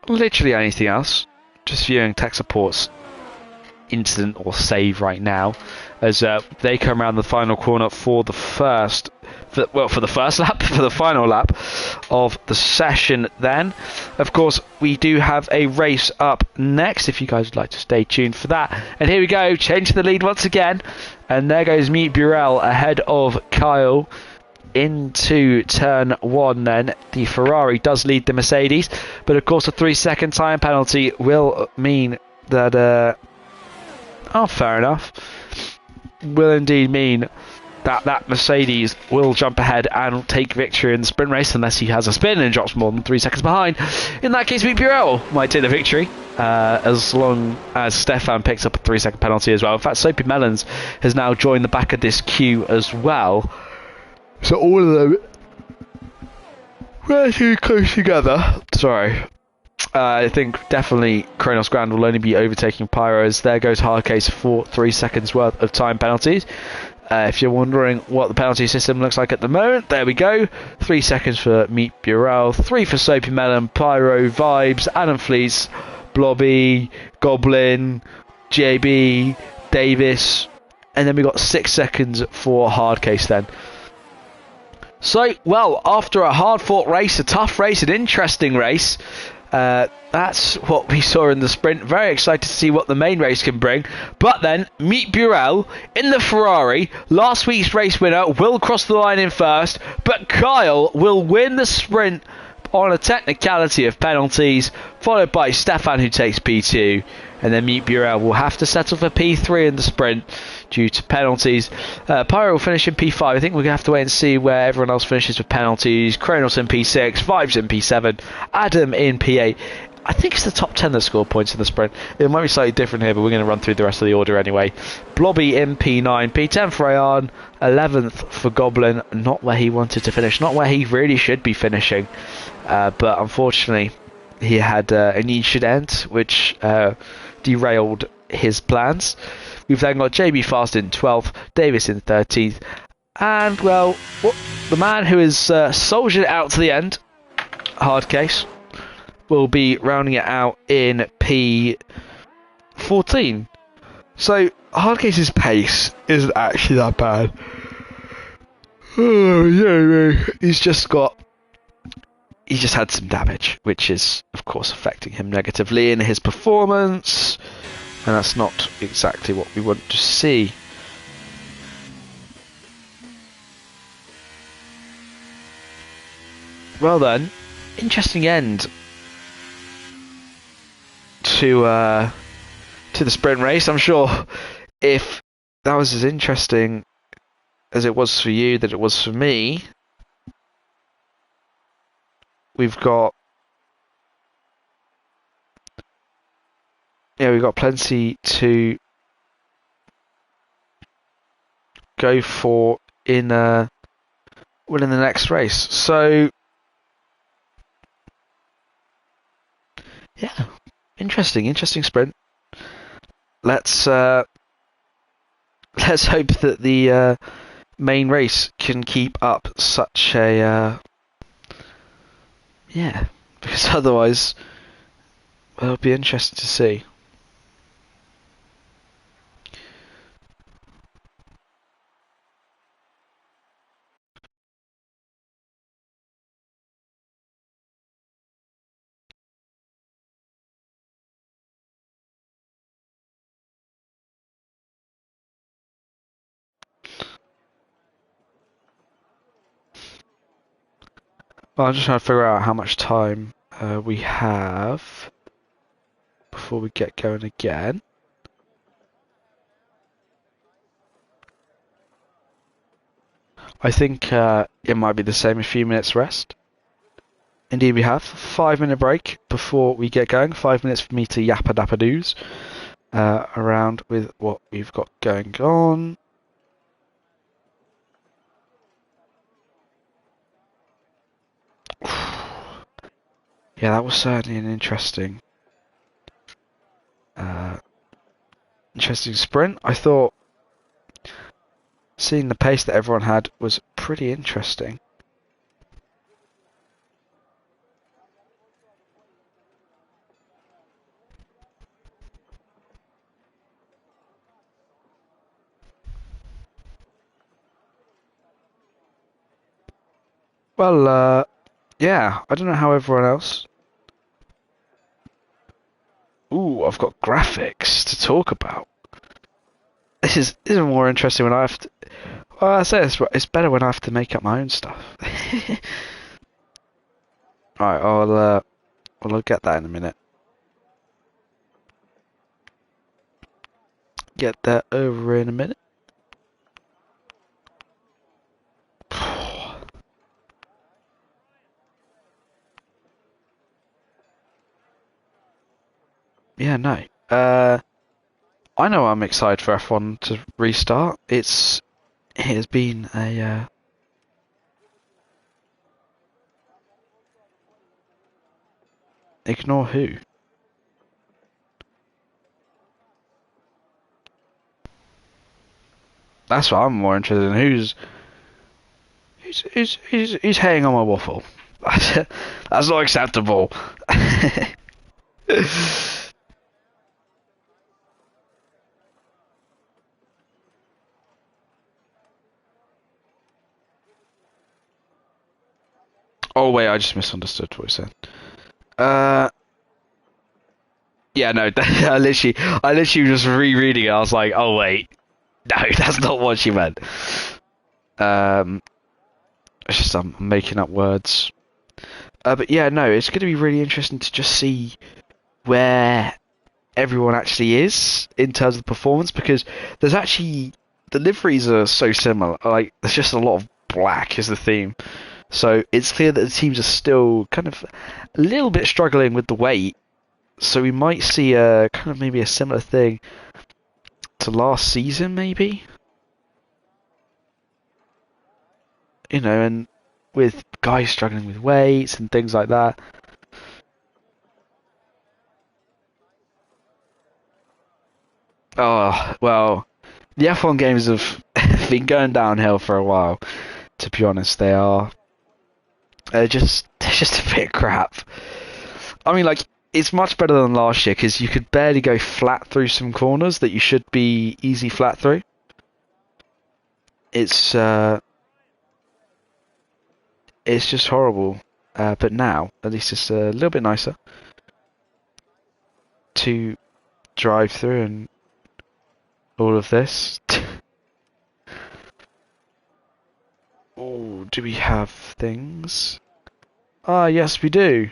literally anything else. Just viewing tech support's incident or save right now as they come around the final corner for the first lap, for the final lap of the session then. Of course, we do have a race up next, if you guys would like to stay tuned for that. And here we go, change the lead once again. And there goes Meet Burrell ahead of Kyle into turn 1 then. The Ferrari does lead the Mercedes, but of course a 3-second time penalty will mean that fair enough, will indeed mean that Mercedes will jump ahead and take victory in the sprint race unless he has a spin and drops more than 3 seconds behind. In that case, Meet Burrell might take the victory as long as Stefan picks up a 3-second penalty as well. In fact, Soapy Melons has now joined the back of this queue as well. So all of them relatively close together. Sorry. I think definitely Kronos Grand will only be overtaking Pyros. There goes Hardcase for 3 seconds worth of time penalties. If you're wondering what the penalty system looks like at the moment, there we go. 3 seconds for Meet Burrell, 3 for Soapy Melon, Pyro, Vibes, Adam Fleece, Blobby, Goblin, JB, Davis, and then we got 6 seconds for Hardcase then. So, well, after a hard-fought race, a tough race, an interesting race, that's what we saw in the sprint. Very excited to see what the main race can bring. But then, Meet Burrell in the Ferrari. Last week's race winner will cross the line in first, but Kyle will win the sprint on a technicality of penalties, followed by Stefan, who takes P2. And then Meet Burrell will have to settle for P3 in the sprint due to penalties. Pyro will finish in P5. I think we're going to have to wait and see where everyone else finishes with penalties. Kronos in P6, Vibes in P7, Adam in P8. I think it's the top 10 that score points in the sprint. It might be slightly different here, but we're going to run through the rest of the order anyway. Blobby in P9, P10 for Ayan, 11th for Goblin. Not where he wanted to finish, not where he really should be finishing. But unfortunately, he had a need should end, which derailed his plans. We've then got JB Fast in 12th, Davis in 13th, and well, the man who has soldiered it out to the end, Hardcase, will be rounding it out in P14. So Hardcase's pace isn't actually that bad. Oh yeah, he's just had some damage, which is of course affecting him negatively in his performance, and that's not exactly what we want to see. Well then, interesting end to the sprint race. I'm sure if that was as interesting as it was for you that it was for me. We've got we've got plenty to go for in winning the next race. So, yeah, interesting sprint. Let's hope that the main race can keep up such a yeah, because otherwise it'll be interesting to see. Well, I'm just trying to figure out how much time we have before we get going again. I think it might be the same, a few minutes rest. Indeed we have. 5-minute break before we get going. 5 minutes for me to yappa-dappa-doos around with what we've got going on. Yeah, that was certainly an interesting sprint. I thought seeing the pace that everyone had was pretty interesting. Well, yeah, I don't know how everyone else... Ooh, I've got graphics to talk about. This is more interesting when I have to... Well, I say it's better when I have to make up my own stuff. Alright, I'll get that in a minute. Get that over in a minute. Yeah, no. I know I'm excited for F1 to restart. It has been a ignore who? That's what I'm more interested in. Who's haying on my waffle? That's not acceptable. Oh wait, I just misunderstood what you said. Yeah, no, I literally was rereading it. I was like, oh wait, no, that's not what she meant. It's just I'm making up words. But yeah, no, it's going to be really interesting to just see where everyone actually is in terms of performance, because there's actually the liveries are so similar. Like there's just a lot of black is the theme, so it's clear that the teams are still kind of a little bit struggling with the weight. So we might see a kind of maybe a similar thing to last season, maybe. You know, and with guys struggling with weights and things like that. Oh, well, the F1 games have been going downhill for a while, to be honest. They're just a bit crap. I mean, like, it's much better than last year, because you could barely go flat through some corners that you should be easy flat through. It's just horrible. But now, at least it's a little bit nicer to drive through and all of this. Oh, do we have things? Ah, yes, we do.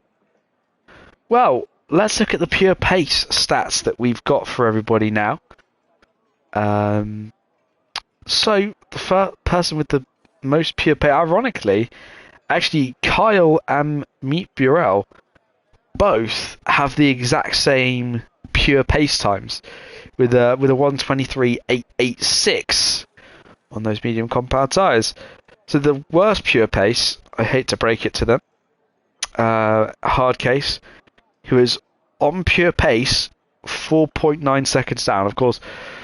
Well, let's look at the pure pace stats that we've got for everybody now. So, the first person with the most pure pace, ironically, actually, Kyle and Meet Burrell both have the exact same pure pace times with a 1:23.886 on those medium compound tyres. So the worst pure pace, I hate to break it to them, hard case, who is on pure pace 4.9 seconds down. Of course,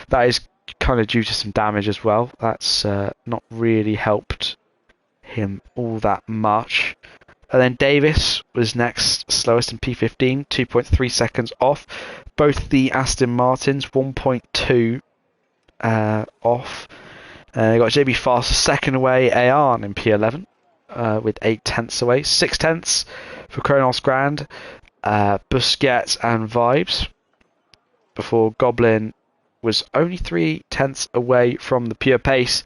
that is kind of due to some damage as well. That's not really helped him all that much. And then Davis was next, slowest in P15, 2.3 seconds off. Both the Aston Martins, 1.2 off. Got JB Fast second away, Ayan in P11 with 8 tenths away. 6 tenths for Kronos Grand, Busquets and Vibes. Before Goblin was only 3 tenths away from the pure pace.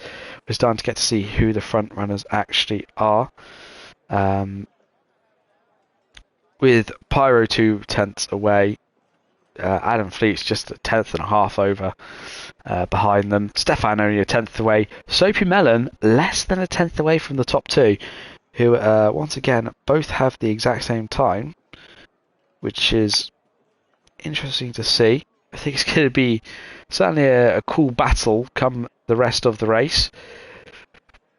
We're starting to get to see who the front runners actually are. With Pyro 2 tenths away, Adam Fleet's just a tenth and a half over behind them. Stefan only a tenth away. Soapy Melon less than a tenth away from the top two, who once again both have the exact same time, which is interesting to see. I think it's going to be certainly a cool battle come the rest of the race.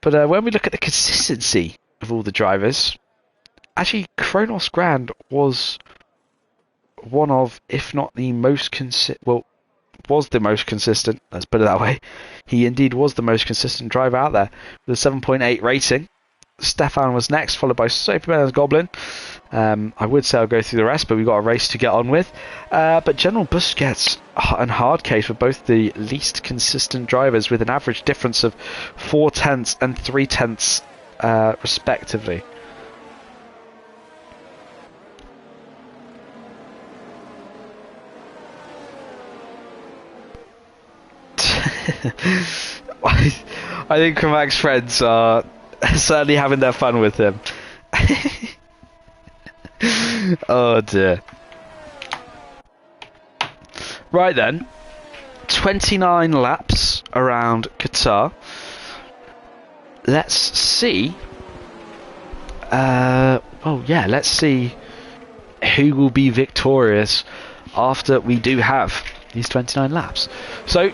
But when we look at the consistency of all the drivers, actually Kronos Grand was one of, if not the most was the most consistent, let's put it that way. He indeed was the most consistent driver out there with a 7.8 rating. Stefan was next, followed by Superman's Goblin. I would say I'll go through the rest, but we've got a race to get on with. But General Busquets and Hardcase were both the least consistent drivers, with an average difference of 4 tenths and 3 tenths respectively. I think Cormac's friends are certainly having their fun with him. Oh dear. Right then, 29 laps around Qatar. Let's see. Let's see who will be victorious after we do have these 29 laps. So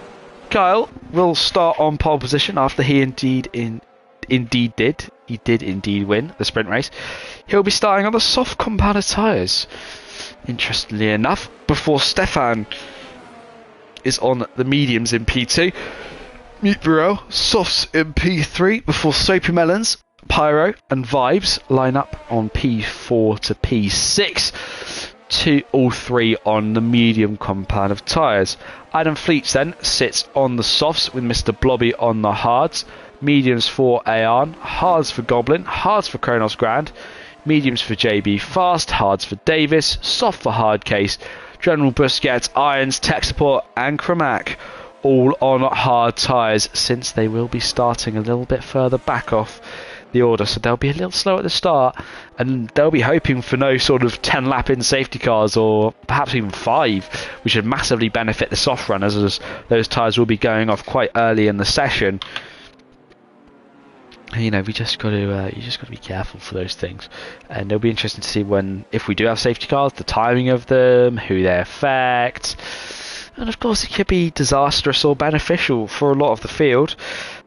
Kyle will start on pole position after he indeed win the sprint race. He'll be starting on the soft compounded tyres, interestingly enough, before Stefan is on the mediums in P2. Mute Burrell, softs in P3, before Soapy Melons, Pyro and Vibes line up on P4 to P6. All three on the medium compound of tyres. Adam Fleets then sits on the softs with Mr. Blobby on the hards. Mediums for Aeon, hards for Goblin, hards for Kronos Grand, mediums for JB Fast, hards for Davis, soft for Hardcase, General Busquets, Irons, Tech Support and Cromac, all on hard tyres, since they will be starting a little bit further back off the order, so they'll be a little slow at the start, and they'll be hoping for no sort of 10 lap in safety cars, or perhaps even 5, which would massively benefit the soft runners, as those tyres will be going off quite early in the session. You know, you just got to be careful for those things, and it'll be interesting to see if we do have safety cars, the timing of them, who they affect, and of course it could be disastrous or beneficial for a lot of the field.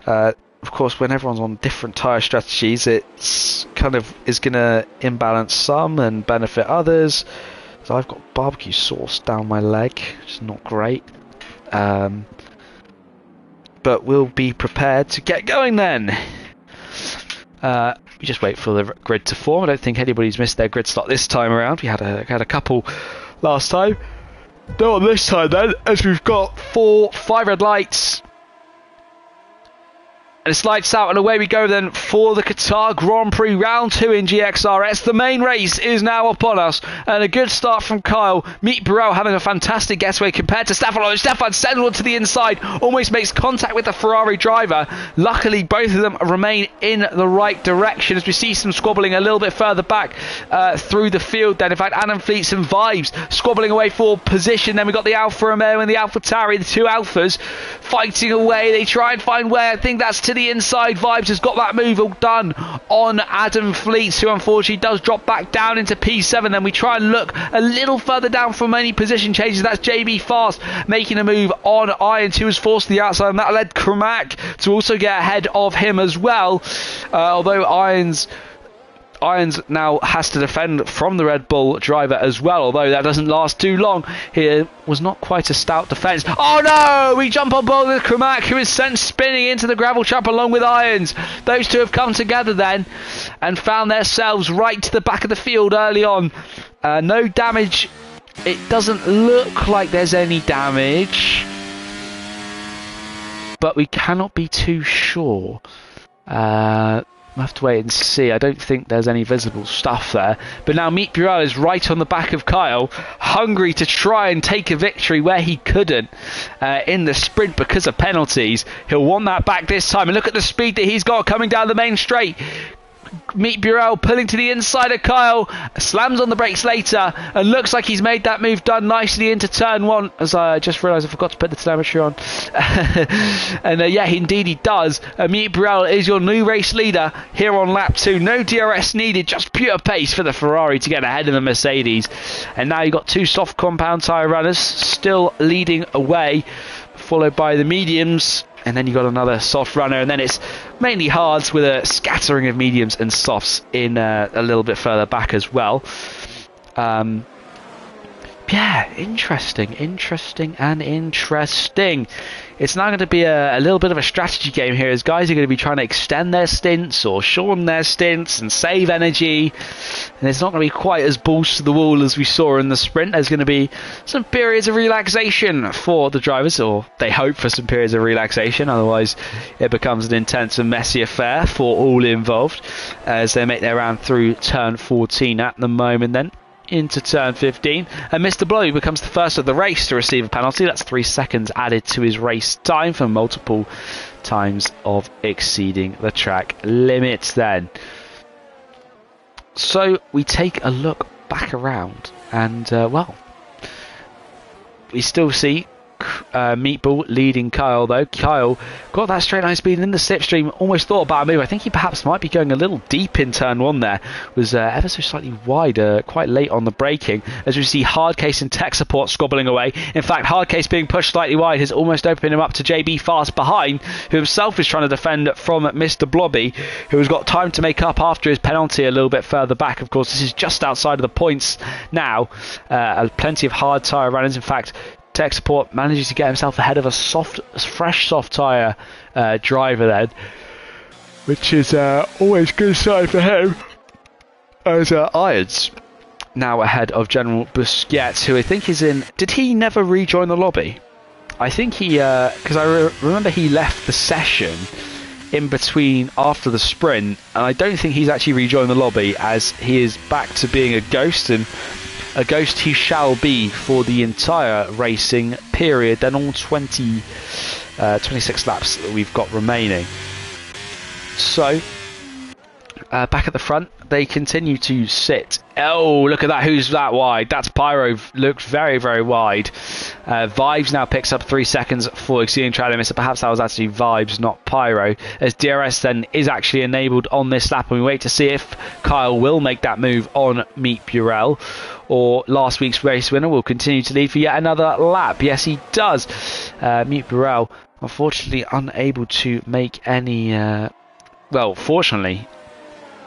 Of course, when everyone's on different tyre strategies, it's kind of is going to imbalance some and benefit others. So I've got barbecue sauce down my leg, which is not great. But we'll be prepared to get going then. We just wait for the grid to form. I don't think anybody's missed their grid slot this time around. We had a couple last time. No one this time then, as we've got 5 red lights. And it's lights out and away we go then for the Qatar Grand Prix Round 2 in GXRS. The main race is now upon us, and a good start from Kyle. Meet Burrell having a fantastic getaway compared to Stefan. Stefan sends one to the inside, almost makes contact with the Ferrari driver. Luckily, both of them remain in the right direction, as we see some squabbling a little bit further back through the field then. In fact, Adam Fleets and Vibes squabbling away for position. Then we've got the Alfa Romeo and the Alfa Tauri, the two Alphas fighting away. They try and find where. I think that's to the inside. Vibes has got that move all done on Adam Fleets, who unfortunately does drop back down into P7. Then we try and look a little further down from any position changes. That's JB Fast making a move on Irons, who was forced to the outside, and that led Kramak to also get ahead of him as well. Although Irons now has to defend from the Red Bull driver as well, although that doesn't last too long. Here was not quite a stout defence. Oh no! We jump on board with Kramak, who is sent spinning into the gravel trap along with Irons. Those two have come together then and found themselves right to the back of the field early on. No damage. It doesn't look like there's any damage, but we cannot be too sure. We'll have to wait and see. I don't think there's any visible stuff there. But now Meet Burrell is right on the back of Kyle, hungry to try and take a victory where he couldn't in the sprint because of penalties. He'll want that back this time. And look at the speed that he's got coming down the main straight. Meet Burrell pulling to the inside of Kyle, slams on the brakes later, and looks like he's made that move done nicely into turn one, as I just realised I forgot to put the telemetry on. And yeah, indeed he does. Meet Burrell is your new race leader here on lap 2. No DRS needed, just pure pace for the Ferrari to get ahead of the Mercedes. And now you've got two soft compound tyre runners still leading away, followed by the mediums. And then you've got another soft runner, and then it's mainly hards with a scattering of mediums and softs in a little bit further back as well. Yeah, interesting. It's now going to be a little bit of a strategy game here, as guys are going to be trying to extend their stints or shorten their stints and save energy. And it's not going to be quite as balls to the wall as we saw in the sprint. There's going to be some periods of relaxation for the drivers, or they hope for some periods of relaxation. Otherwise, it becomes an intense and messy affair for all involved as they make their round through turn 14 at the moment then. Into turn 15, and Mr. Blow becomes the first of the race to receive a penalty. That's 3 seconds added to his race time for multiple times of exceeding the track limits then. So we take a look back around, and well, we still see Meatball leading Kyle, though. Kyle got that straight line speed in the slipstream, almost thought about a move. I think he perhaps might be going a little deep in turn 1 there. Was ever so slightly wide, quite late on the braking, as we see Hardcase and Tech Support squabbling away. In fact, Hardcase being pushed slightly wide has almost opened him up to JB Fast behind, who himself is trying to defend from Mr. Blobby, who has got time to make up after his penalty a little bit further back. Of course, this is just outside of the points now. Plenty of hard tyre runners. In fact, Tech Support manages to get himself ahead of a fresh soft tyre driver then, which is always a good sign for him. As Irons now ahead of General Busquets, who I think is in... Did he never rejoin the lobby? I think he... Because I remember he left the session in between after the sprint, and I don't think he's actually rejoined the lobby, as he is back to being a ghost, and a ghost he shall be for the entire racing period, then all 26 laps that we've got remaining. So, back at the front, they continue to sit. Oh, look at that, who's that wide? That's Pyro, looks very, very wide. Vibes now picks up 3 seconds for exceeding track limits, so perhaps that was actually Vibes, not Pyro, as DRS then is actually enabled on this lap, and we wait to see if Kyle will make that move on Meet Burrell, or last week's race winner will continue to lead for yet another lap. Yes, he does. Meet Burrell, unfortunately unable to make any... well, fortunately,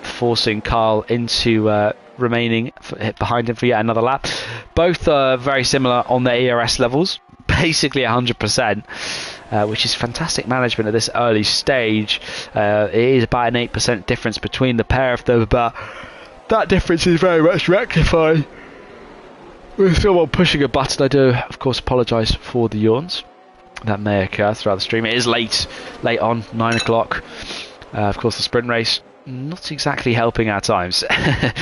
forcing Kyle into remaining behind him for yet another lap. Both are very similar on their ERS levels, basically 100%, which is fantastic management at this early stage. It is about an 8% difference between the pair of them, but that difference is very much rectified with someone pushing a button. I do, of course, apologise for the yawns that may occur throughout the stream. It is late on, 9 o'clock. Of course, the sprint race not exactly helping our times. 10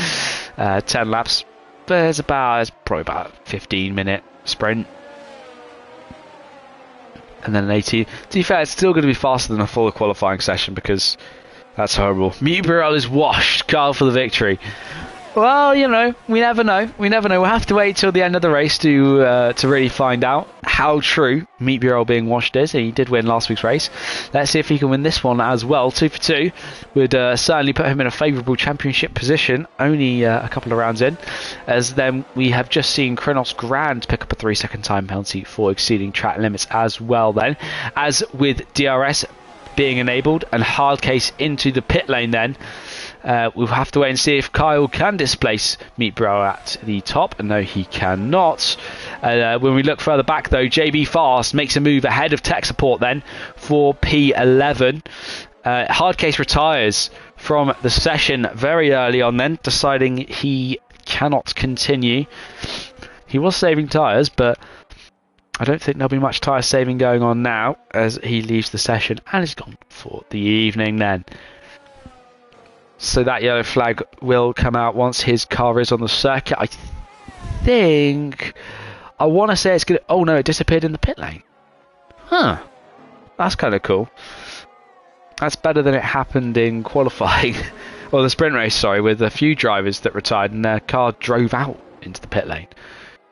laps, but it's probably about a 15-minute sprint, and then an 18. To be fair, it's still going to be faster than a full qualifying session, because that's horrible. Meet Burrell is washed. Kyle for the victory. Well, you know, we never know. We never know. We'll have to wait till the end of the race to really find out how true Meet Bureau being washed is. He did win last week's race. Let's see if he can win this one as well. 2 for 2 would certainly put him in a favourable championship position. Only a couple of rounds in, as then we have just seen Kronos Grand pick up a 3-second time penalty for exceeding track limits as well. Then, as with DRS being enabled and hard case into the pit lane, then. We'll have to wait and see if Kyle can displace Meet Bro at the top. And no, he cannot. When we look further back, though, JB Fast makes a move ahead of tech support then for P11. Hardcase retires from the session very early on then, deciding he cannot continue. He was saving tyres, but I don't think there'll be much tyre saving going on now as he leaves the session and is gone for the evening then. So that yellow flag will come out once his car is on the circuit. I think... I want to say it's going to... Oh no, it disappeared in the pit lane. Huh. That's kind of cool. That's better than it happened in qualifying. Well, the sprint race, sorry, with a few drivers that retired and their car drove out into the pit lane.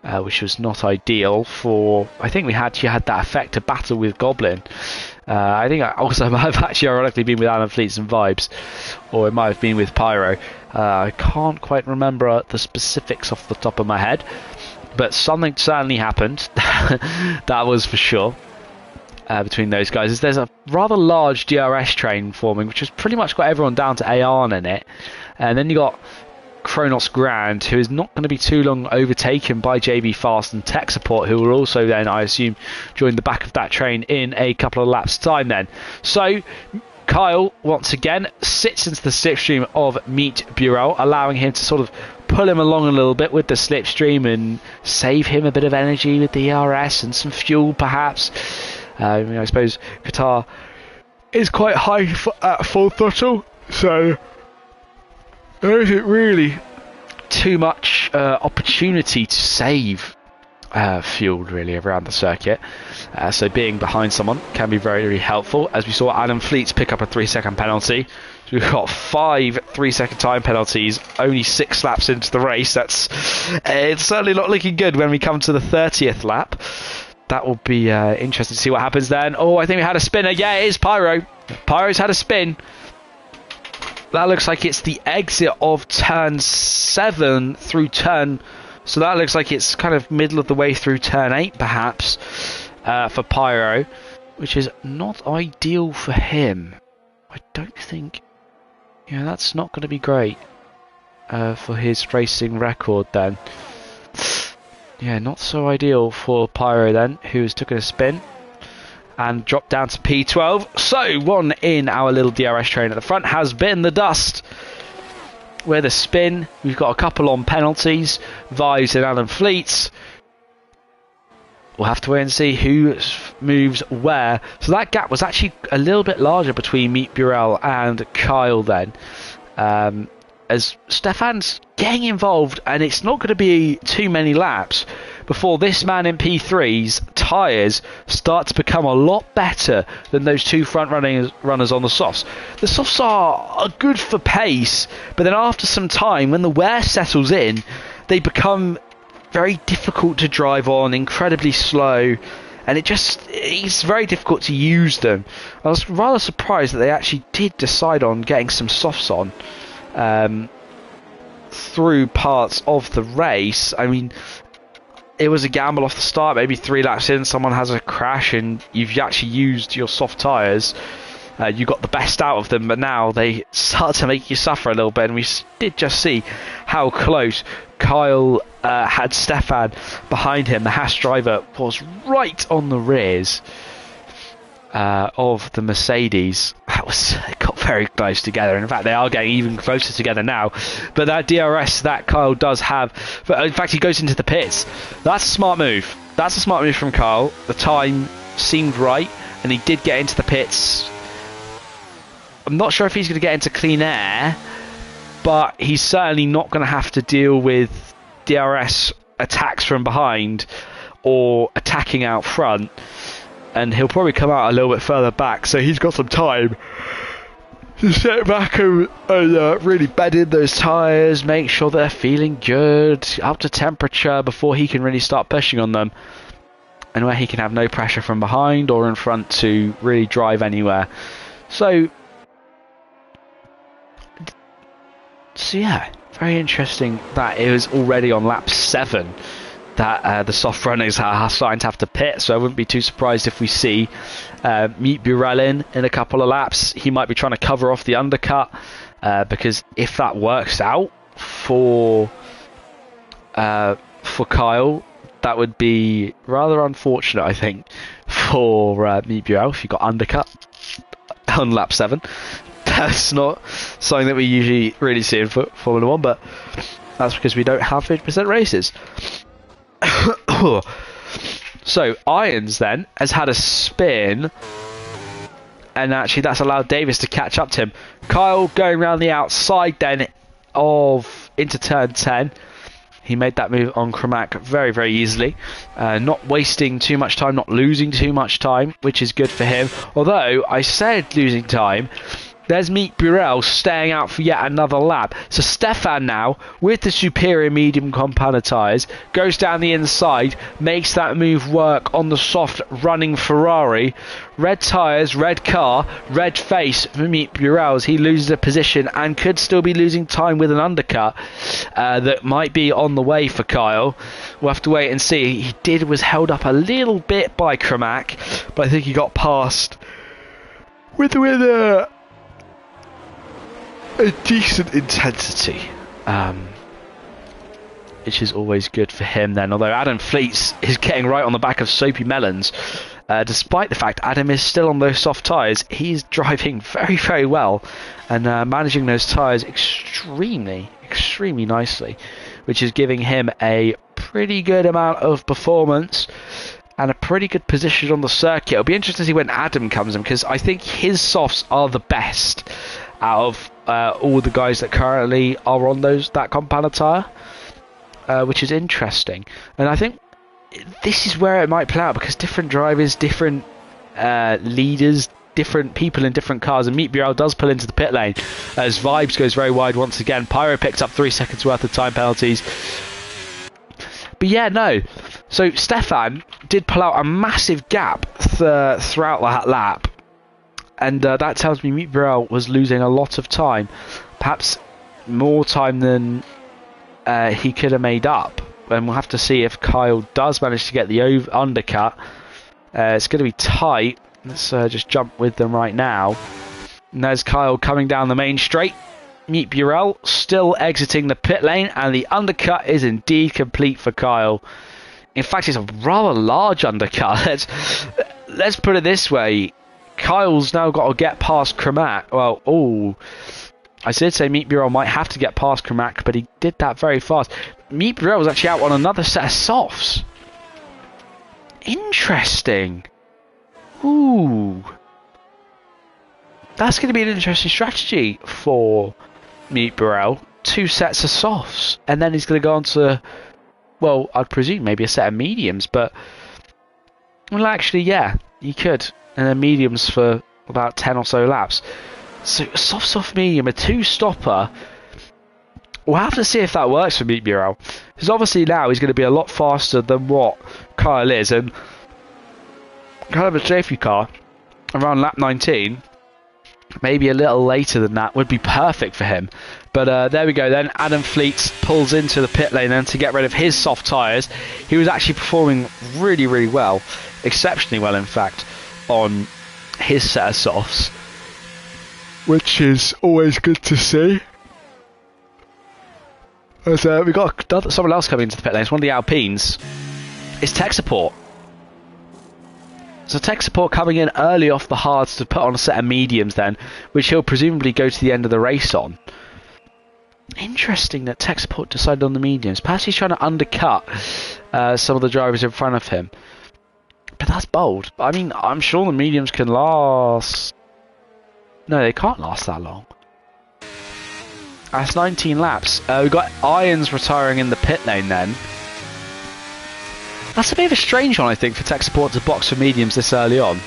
Which was not ideal for... I think we actually had that effect to battle with Goblin. I think I also might have actually ironically been with Alan Fleets and Vibes, or it might have been with Pyro. I can't quite remember the specifics off the top of my head, but something certainly happened. That was for sure. Between those guys, there's a rather large DRS train forming, which has pretty much got everyone down to Ayan in it, and then you got Kronos Grand, who is not going to be too long overtaken by JB Fast and Tech Support, who will also then, I assume, join the back of that train in a couple of laps' time then. So, Kyle, once again, sits into the slipstream of Meet Bureau, allowing him to sort of pull him along a little bit with the slipstream and save him a bit of energy with the ERS and some fuel, perhaps. I suppose Qatar is quite high at full throttle, so... there isn't really too much opportunity to save fuel really around the circuit. So being behind someone can be very, very helpful. As we saw Adam Fleets pick up a 3-second penalty. So we've got 5 3-second time penalties, only 6 laps into the race. It's certainly not looking good when we come to the 30th lap. That will be interesting to see what happens then. Oh, I think we had a spinner. Yeah, it is Pyro. Pyro's had a spin. That looks like it's the exit of turn 7 through turn... So that looks like it's kind of middle of the way through turn 8, perhaps, for Pyro, which is not ideal for him. I don't think... Yeah, that's not going to be great for his racing record then. Yeah, not so ideal for Pyro then, who's taken a spin and dropped down to P12. So, one in our little DRS train at the front has bitten the dust. With a spin, we've got a couple on penalties, Vibes and Alan Fleets. We'll have to wait and see who moves where. So that gap was actually a little bit larger between Meet Burrell and Kyle then. As Stefan's getting involved, and it's not going to be too many laps before this man in P3's tyres start to become a lot better than those two front runners on the softs. The softs are good for pace, but then after some time, when the wear settles in, they become very difficult to drive on, incredibly slow, and it's very difficult to use them. I was rather surprised that they actually did decide on getting some softs on through parts of the race. I mean, it was a gamble off the start. Maybe 3 laps in, someone has a crash and you've actually used your soft tyres. You got the best out of them, but now they start to make you suffer a little bit. And we did just see how close Kyle had Stefan behind him. The Haas driver was right on the rears of the Mercedes. It got very close together. In fact, they are getting even closer together now. But that DRS that Kyle does have, in fact, he goes into the pits. That's a smart move. That's a smart move from Kyle. The time seemed right, and he did get into the pits. I'm not sure if he's going to get into clean air, but he's certainly not going to have to deal with DRS attacks from behind or attacking out front. And he'll probably come out a little bit further back, so he's got some time to sit back and really bed in those tyres, make sure they're feeling good, up to temperature before he can really start pushing on them, and where he can have no pressure from behind or in front to really drive anywhere. So yeah, very interesting that it was already on lap 7 that the soft runners are starting to have to pit, so I wouldn't be too surprised if we see Meet Burrell in a couple of laps. He might be trying to cover off the undercut, because if that works out for Kyle, that would be rather unfortunate, I think, for Meet Burrell if he got undercut on lap 7. That's not something that we usually really see in Formula 1, but that's because we don't have 50% races. So Irons then has had a spin, and actually that's allowed Davis to catch up to him. Kyle going around the outside then into turn 10. He made that move on Kramack very, very easily, not wasting too much time, not losing too much time, which is good for him. Although I said losing time, there's Meet Burrell staying out for yet another lap. So Stefan now, with the superior medium compound tyres, goes down the inside, makes that move work on the soft running Ferrari. Red tyres, red car, red face for Meet Burrell as he loses a position and could still be losing time with an undercut that might be on the way for Kyle. We'll have to wait and see. He was held up a little bit by Kramack, but I think he got past with a decent intensity, which is always good for him then. Although Adam Fleets is getting right on the back of Soapy Melons, despite the fact Adam is still on those soft tyres, he's driving very, very well and managing those tyres extremely, extremely nicely, which is giving him a pretty good amount of performance and a pretty good position on the circuit. It'll be interesting to see when Adam comes in, because I think his softs are the best out of all the guys that currently are on that compound tyre, which is interesting. And I think this is where it might play out, because different drivers, different leaders, different people in different cars, and Meet Burrell does pull into the pit lane as Vibes goes very wide once again. Pyro picks up 3 seconds worth of time penalties. But yeah, no. So Stefan did pull out a massive gap throughout that lap. And that tells me Meet Burrell was losing a lot of time. Perhaps more time than he could have made up. And we'll have to see if Kyle does manage to get the undercut. It's going to be tight. Let's just jump with them right now. And there's Kyle coming down the main straight. Meet Burrell still exiting the pit lane. And the undercut is indeed complete for Kyle. In fact, it's a rather large undercut. Let's put it this way. Kyle's now got to get past Kramack. Well, I did say Meet Burrell might have to get past Kramack, but he did that very fast. Meet Burrell was actually out on another set of softs. Interesting. Ooh. That's going to be an interesting strategy for Meet Burrell. 2 sets of softs. And then he's going to go on to, well, I'd presume maybe a set of mediums, but, well, actually, yeah, he could. And then mediums for about 10 or so laps. So a soft medium, a 2-stopper. We'll have to see if that works for Meet Burrell, because obviously now he's going to be a lot faster than what Kyle is, and kind of a safety car around lap 19, maybe a little later than that, would be perfect for him. But there we go then. Adam Fleets pulls into the pit lane then to get rid of his soft tyres. He was actually performing really, really well, exceptionally well in fact, on his set of softs, which is always good to see. As we got someone else coming into the pit lane. It's one of the Alpines. It's tech support. So tech support coming in early off the hards to put on a set of mediums then, which he'll presumably go to the end of the race on. Interesting that tech support decided on the mediums. Perhaps he's trying to undercut some of the drivers in front of him. But that's bold. I mean, I'm sure the mediums can last... No, they can't last that long. That's 19 laps. We've got Irons retiring in the pit lane then. That's a bit of a strange one, I think, for tech support to box for mediums this early on.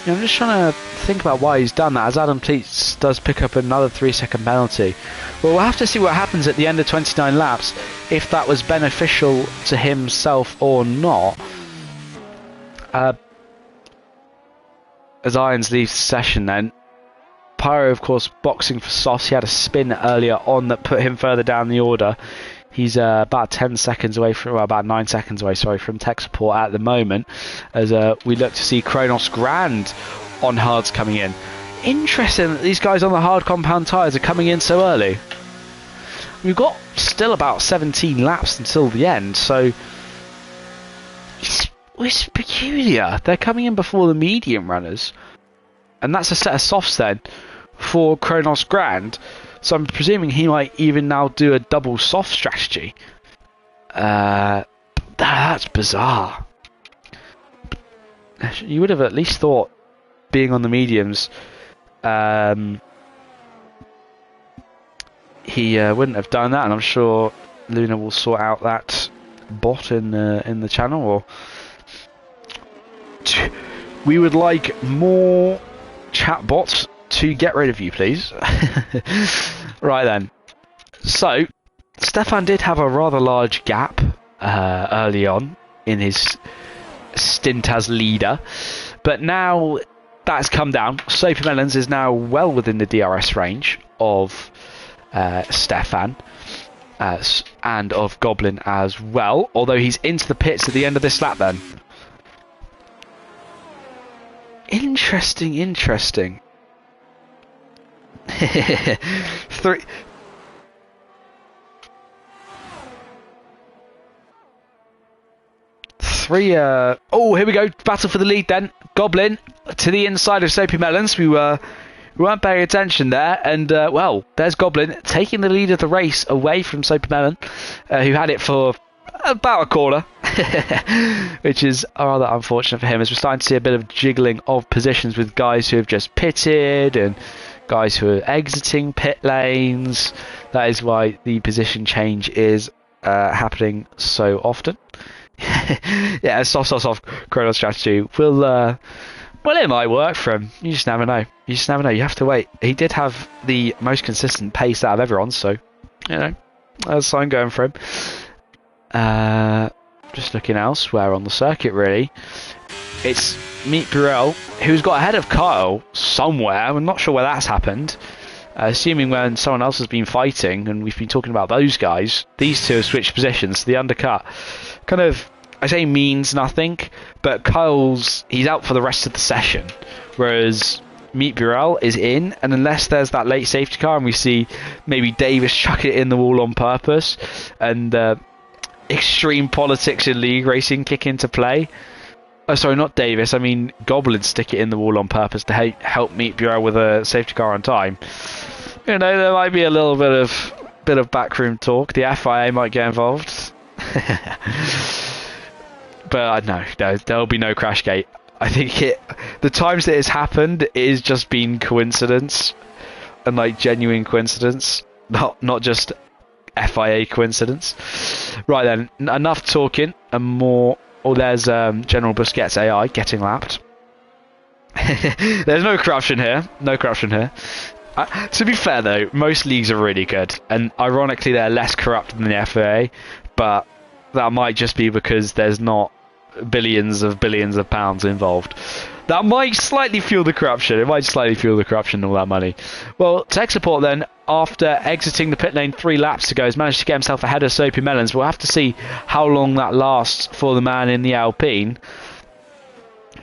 I'm just trying to think about why he's done that, as Adam Pleats does pick up another 3-second penalty. Well, we'll have to see what happens at the end of 29 laps, if that was beneficial to himself or not. As Irons leaves the session then, Pyro, of course, boxing for softs. He had a spin earlier on that put him further down the order. He's about 10 seconds away from, well, about 9 seconds away, sorry, from tech support at the moment, as we look to see Kronos Grand on hards coming in. Interesting that these guys on the hard compound tyres are coming in so early. We've got still about 17 laps until the end, so it's peculiar. They're coming in before the medium runners, and that's a set of softs then for Kronos Grand. So I'm presuming he might even now do a double soft strategy. That's bizarre. You would have at least thought, being on the mediums, he wouldn't have done that, and I'm sure Luna will sort out that bot in the channel. Or we would like more chat bots to get rid of you, please. Right then. So, Stefan did have a rather large gap early on in his stint as leader, but now that's come down. Soapy Melons is now well within the DRS range of Stefan and of Goblin as well, although he's into the pits at the end of this lap then. Interesting. Oh, here we go. Battle for the lead then. Goblin to the inside of Soapy Melons. We weren't paying attention there, and well, there's Goblin taking the lead of the race away from Soapy Melon, who had it for about a quarter, which is rather unfortunate for him, as we're starting to see a bit of jiggling of positions with guys who have just pitted and guys who are exiting pit lanes. That is why the position change is happening so often. Yeah, soft Chrono strategy will well, it might work for him. You just never know. You have to wait. He did have the most consistent pace out of everyone, so you know, that's something going for him. Just looking elsewhere on the circuit, really, it's Meet Burrell who's got ahead of Kyle somewhere. I'm not sure where that's happened. Assuming when someone else has been fighting, and we've been talking about those guys, these two have switched positions. The undercut kind of, I say, means nothing, but he's out for the rest of the session, whereas Meet Burrell is in, and unless there's that late safety car and we see maybe Davis chuck it in the wall on purpose and extreme politics in league racing kick into play. Oh, sorry, not Davis. I mean Goblin stick it in the wall on purpose to help Meet Burrell with a safety car on time. You know, there might be a little bit of backroom talk. The FIA might get involved. But no, there'll be no crash gate. I think the times that it's happened, it has just been coincidence, and like genuine coincidence, not just FIA coincidence. Right then, enough talking and more. Oh, there's General Busquets AI getting lapped. There's no corruption here. To be fair though, most leagues are really good, and ironically they're less corrupt than the FIA, but that might just be because there's not billions of pounds involved. That might slightly fuel the corruption. It might slightly fuel the corruption, all that money. Well, tech support then, after exiting the pit lane 3 laps to go, has managed to get himself ahead of Soapy Melons. We'll have to see how long that lasts for the man in the Alpine,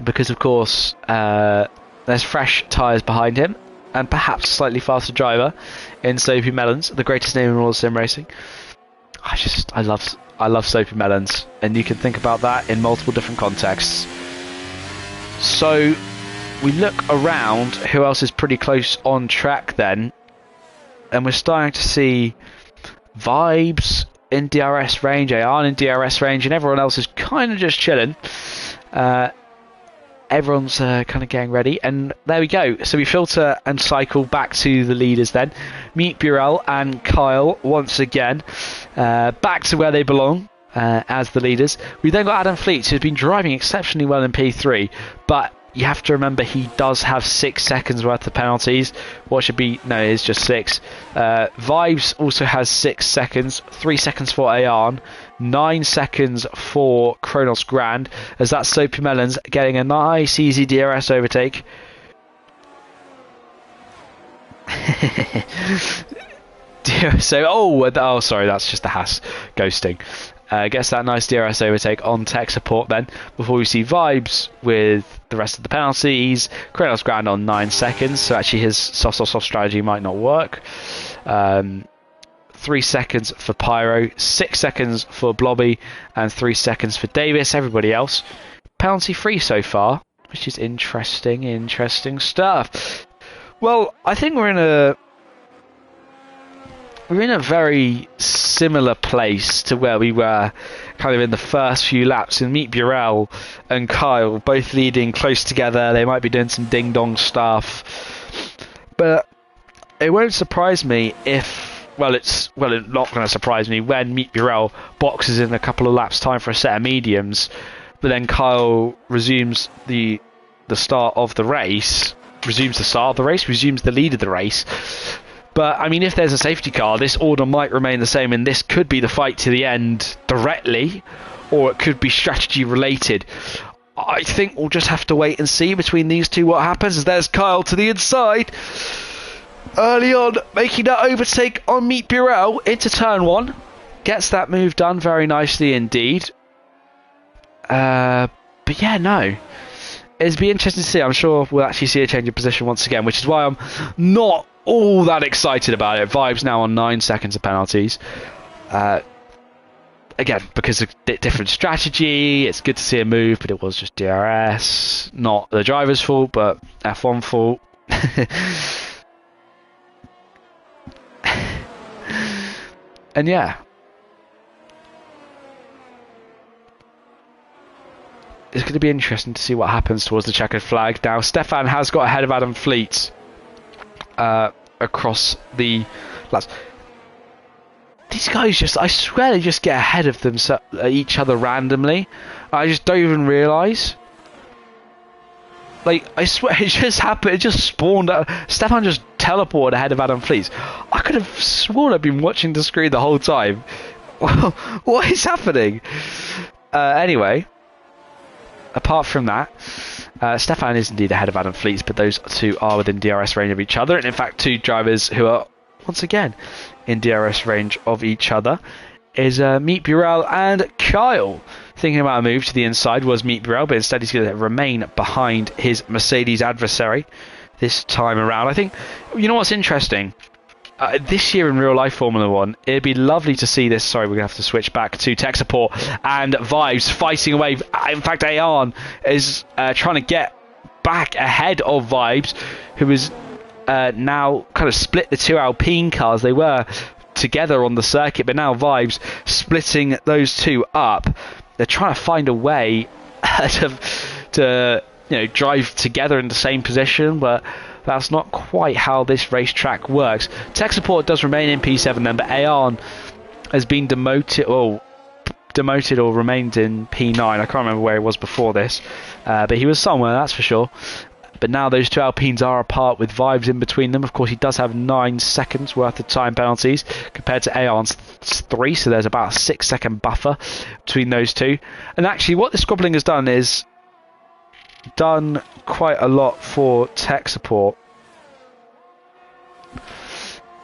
because of course there's fresh tyres behind him and perhaps a slightly faster driver in Soapy Melons, the greatest name in all of sim racing. I love Soapy Melons, and you can think about that in multiple different contexts. So we look around who else is pretty close on track then, and we're starting to see Vibes in DRS range, Ayan in DRS range, and everyone else is kind of just chilling. Everyone's kind of getting ready, and there we go. So we filter and cycle back to the leaders then. Meet Burrell and Kyle once again back to where they belong as the leaders. We then got Adam Fleets, who's been driving exceptionally well in P3, but you have to remember he does have 6 seconds worth of penalties. What should be, no, it's just 6. Vibes also has 6 seconds, 3 seconds for Ayan, 9 seconds for Kronos Grand, as that's Soapy Melons getting a nice easy DRS overtake. So, sorry, that's just the Haas ghosting. Gets that nice DRS overtake on tech support then, before we see Vibes with the rest of the penalties. Kronos Grand on 9 seconds, so actually his soft strategy might not work. 3 seconds for Pyro, 6 seconds for Blobby, and 3 seconds for Davis. Everybody else penalty free so far, which is interesting stuff. Well, I think we're in a very similar place to where we were kind of in the first few laps, and Meet Burrell and Kyle both leading close together. They might be doing some ding-dong stuff, but it won't surprise me if, it's not going to surprise me when Meet Burrell boxes in a couple of laps time for a set of mediums, but then Kyle resumes the start of the race, resumes the lead of the race. But, I mean, if there's a safety car, this order might remain the same, and this could be the fight to the end directly, or it could be strategy related. I think we'll just have to wait and see between these two what happens, as there's Kyle to the inside. Early on, making that overtake on Meet Burrell into turn 1. Gets that move done very nicely indeed. But yeah, no. It'll be interesting to see. I'm sure we'll actually see a change of position once again, which is why I'm not all that excited about it. Vibes now on 9 seconds of penalties. Again, because of different strategy, it's good to see a move, but it was just DRS. Not the driver's fault, but F1 fault. And yeah. It's going to be interesting to see what happens towards the checkered flag. Now, Stefan has got ahead of Adam Fleet across the laps. These guys I swear they just get ahead of each other randomly. I just don't even realise. Like, I swear it just happened, it just spawned out. Stefan just teleported ahead of Adam Fleet. I could have sworn I've been watching the screen the whole time. What is happening? Anyway. Apart from that, Stefan is indeed ahead of Adam Fleets, but those two are within DRS range of each other, and in fact two drivers who are once again in DRS range of each other is Meet Burrell and Kyle. Thinking about a move to the inside was Meet Burrell, but instead he's going to remain behind his Mercedes adversary this time around. I think, you know what's interesting? This year in real life Formula 1, it'd be lovely to see this. Sorry, we're going to have to switch back to tech support and Vibes fighting away. In fact, Ayan is trying to get back ahead of Vibes, who is now kind of split the two Alpine cars. They were together on the circuit, but now Vibes splitting those two up. They're trying to find a way to drive together in the same position, but that's not quite how this racetrack works. Tech support does remain in P7 then, but Ayan has been demoted or remained in P9. I can't remember where he was before this, but he was somewhere, that's for sure. But now those two Alpines are apart with Vibes in between them. Of course, he does have 9 seconds worth of time penalties compared to Ayan's 3, so there's about a 6-second buffer between those two. And actually, what the squabbling has done is done quite a lot for tech support,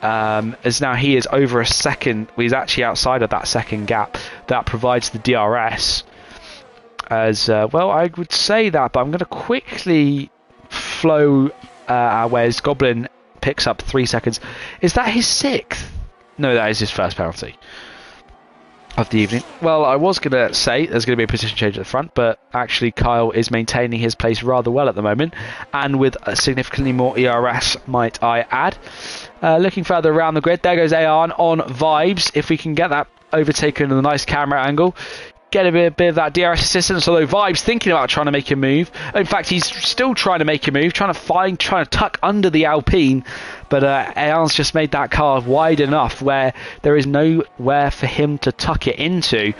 as now he is over a second. He's actually outside of that second gap that provides the DRS, as well I would say that, but I'm going to quickly flow whereas Goblin picks up 3 seconds. Is that his 6th? No, that is his first penalty of the evening. Well, I was going to say there's going to be a position change at the front, but actually Kyle is maintaining his place rather well at the moment, and with significantly more ERS, might I add. Looking further around the grid, there goes Ayan on Vibes. If we can get that overtaken in a nice camera angle, get a bit of that DRS assistance, although Vibes thinking about trying to make a move. In fact, he's still trying to make a move, trying to tuck under the Alpine, but Ayan's just made that car wide enough where there is nowhere for him to tuck it into.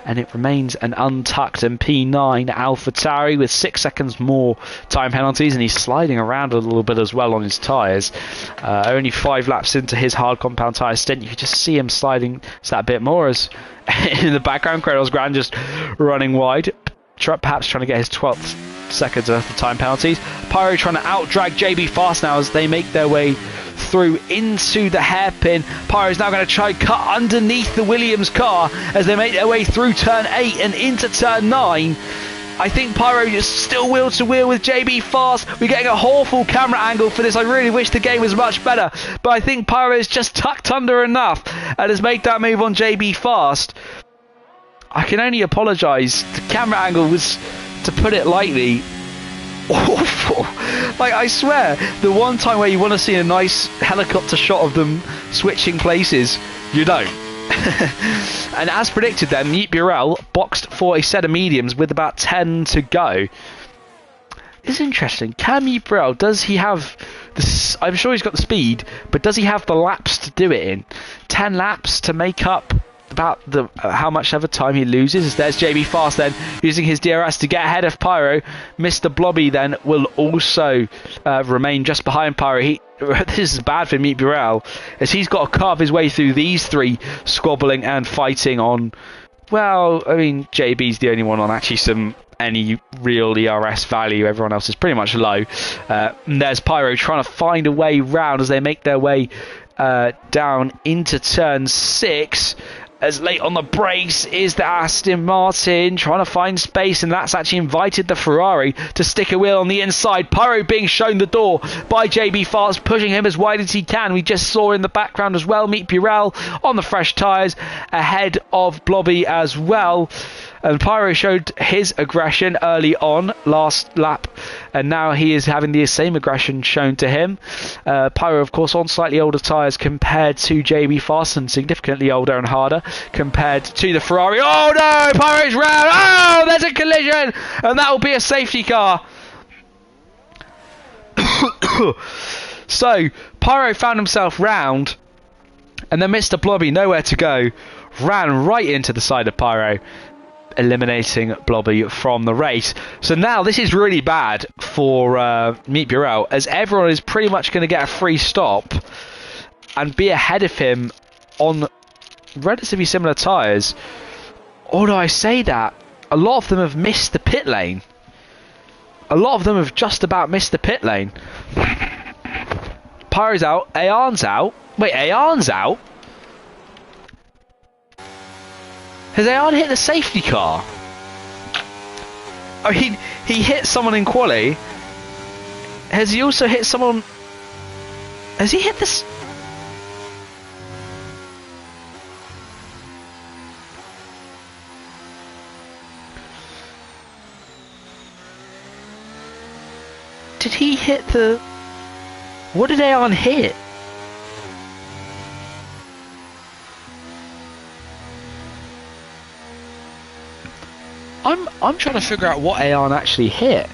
and it remains an untucked and P9 AlphaTauri with 6 seconds more time penalties, and he's sliding around a little bit as well on his tyres. Only 5 laps into his hard compound tyre stint, you can just see him sliding that bit more, as in the background Kronos Grand just running wide, perhaps trying to get his 12th seconds worth of time penalties. Pyro trying to outdrag JB Fast now as they make their way through into the hairpin. Pyro's now going to try and cut underneath the Williams car as they make their way through turn 8 and into turn 9. I think Pyro is still wheel to wheel with JB Fast. We're getting a awful camera angle for this. I really wish the game was much better, but I think Pyro is just tucked under enough and has made that move on JB Fast. I can only apologise. The camera angle was, to put it lightly, awful. Like, I swear, the one time where you want to see a nice helicopter shot of them switching places, you don't. And as predicted then, Meet Burrell boxed for a set of mediums with about 10 to go. It's interesting. Can Meet Burrell, does he have this? I'm sure he's got the speed, but does he have the laps to do it in? 10 laps to make up about the how much ever time he loses. There's JB Fast then using his DRS to get ahead of Pyro. Mr. Blobby then will also remain just behind Pyro. This is bad for Meet Burrell, as he's got to carve his way through these three squabbling and fighting on, well, I mean, JB's the only one on actually any real ERS value. Everyone else is pretty much low. And there's Pyro trying to find a way round as they make their way down into turn 6. As late on the brakes is the Aston Martin, trying to find space, and that's actually invited the Ferrari to stick a wheel on the inside. Pyro being shown the door by JB Fast, pushing him as wide as he can. We just saw in the background as well, Meet Burrell on the fresh tyres, ahead of Blobby as well. And Pyro showed his aggression early on, last lap, and now he is having the same aggression shown to him. Pyro, of course, on slightly older tyres compared to JB Fast, and significantly older and harder compared to the Ferrari. Oh no, Pyro's round! Oh, there's a collision! And that will be a safety car. So, Pyro found himself round, and then Mr. Blobby, nowhere to go, ran right into the side of Pyro, eliminating Blobby from the race. So now this is really bad for Meet Burrell, as everyone is pretty much going to get a free stop and be ahead of him on relatively similar tyres. Although I say that, a lot of them have missed the pit lane. A lot of them have just about missed the pit lane. Pyro's out, Ayan's out. Wait, Ayan's out? Has Ayan hit the safety car? I mean, he hit someone in quali. Has he also hit someone? Has he hit this? Did he hit the? What did Ayan hit? I'm trying to figure out what Ayan actually hit.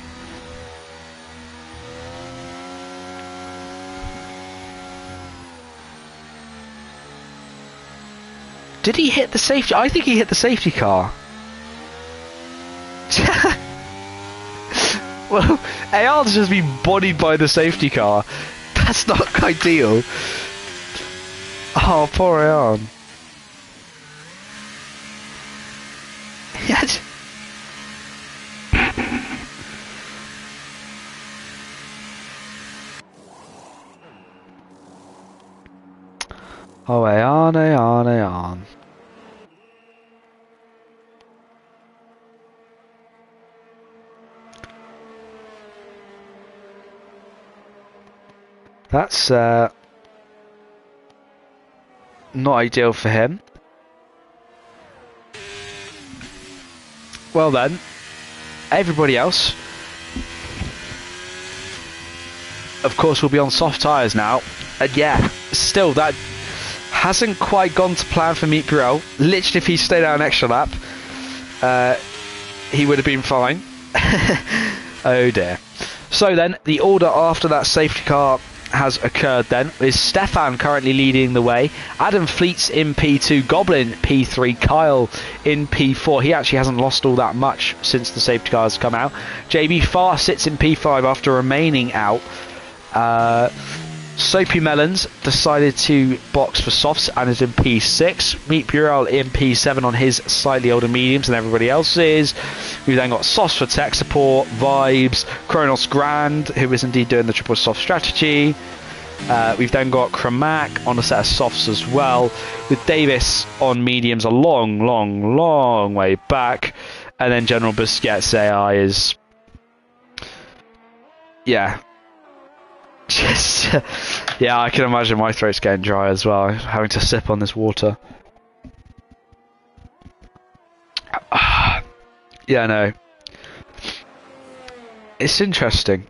Did he hit the safety? I think he hit the safety car. Well, Ayan's just been bodied by the safety car. That's not ideal. Oh, poor Ayan. Oh, Ayan. That's not ideal for him. Well then, everybody else, of course, will be on soft tyres now. And yeah, still that hasn't quite gone to plan for Meet Burrell. Literally, if he stayed out an extra lap, he would have been fine. Oh dear. So then, the order after that safety car has occurred then, with Stefan currently leading the way, Adam Fleets in P2, Goblin P3, Kyle in P4. He actually hasn't lost all that much since the safety car has come out. JB Fast sits in P5 after remaining out. Soapy Melons decided to box for softs and is in P6. Meet Burrell in P7 on his slightly older mediums and everybody else's. We've then got softs for tech support, Vibes, Kronos Grand, who is indeed doing the triple soft strategy. We've then got Kramak on a set of softs as well, with Davis on mediums a long way back. And then General Busquets AI is... yeah. Just, yeah, I can imagine my throat's getting dry as well, having to sip on this water. Yeah, no. It's interesting.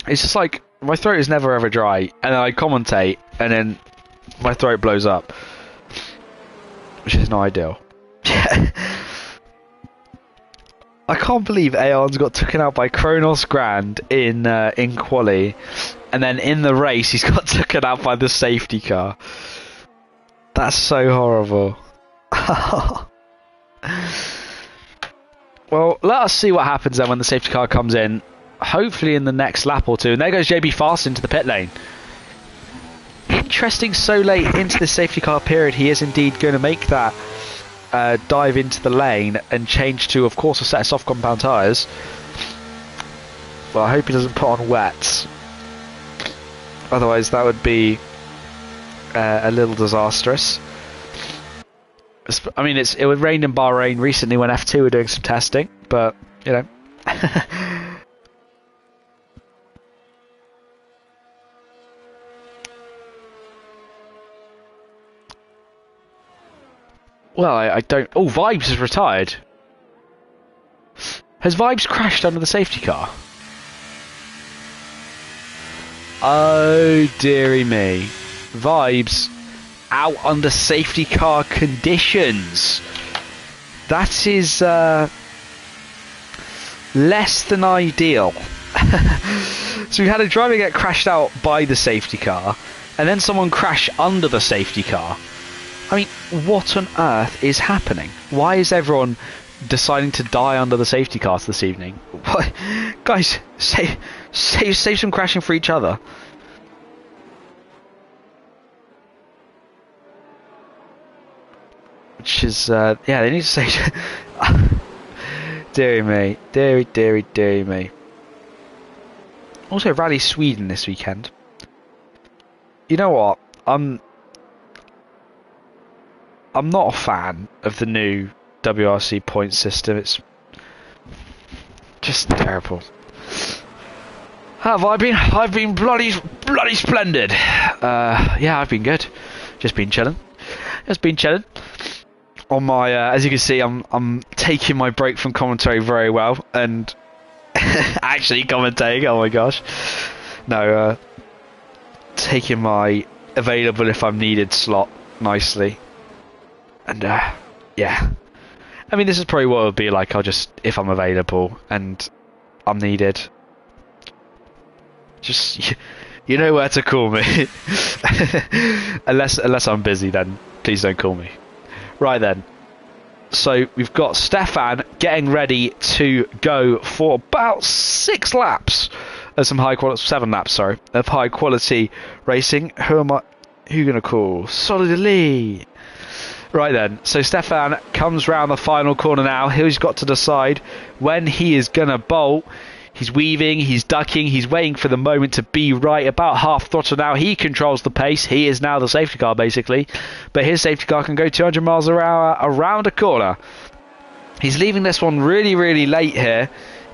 It's just like, my throat is never ever dry, and then I commentate, and then my throat blows up. Which is not ideal. I can't believe Aeon's got taken out by Kronos Grand in quali, and then in the race he's got taken out by the safety car. That's so horrible. Well, let us see what happens then when the safety car comes in. Hopefully in the next lap or two. And there goes JB Fast into the pit lane. Interesting, so late into the safety car period, he is indeed going to make that dive into the lane and change to, of course, a set of soft compound tyres. Well, I hope he doesn't put on wets. Otherwise, that would be a little disastrous. I mean, it rained in Bahrain recently when F2 were doing some testing, but, you know. Well, I don't... Oh, Vibes has retired. Has Vibes crashed under the safety car? Oh, dearie me. Vibes out under safety car conditions. That is less than ideal. So we had a driver get crashed out by the safety car, and then someone crash under the safety car. I mean, what on earth is happening? Why is everyone deciding to die under the safety cars this evening? What? Guys, save some crashing for each other. Which is, yeah, they need to save... Deary me. Deary me. Also, Rally Sweden this weekend. You know what? I'm not a fan of the new WRC point system. It's just terrible. How have I been? I've been bloody splendid. Yeah, I've been good. Just been chilling. On my, as you can see, I'm taking my break from commentary very well, and actually commentating. Oh my gosh. No, taking my available if I'm needed slot nicely. And yeah, I mean, this is probably what it would be like. I'll just, if I'm available and I'm needed, just you know where to call me. unless I'm busy, then please don't call me. Right then, so we've got Stefan getting ready to go for about 6 laps of some high quality, 7 laps, sorry, of high quality racing. Who gonna call? Solidly. Right then, so Stefan comes round the final corner now. He's got to decide when he is going to bolt. He's weaving, he's ducking, he's waiting for the moment to be right. About half throttle now. He controls the pace. He is now the safety car, basically. But his safety car can go 200 miles an hour around a corner. He's leaving this one really late here.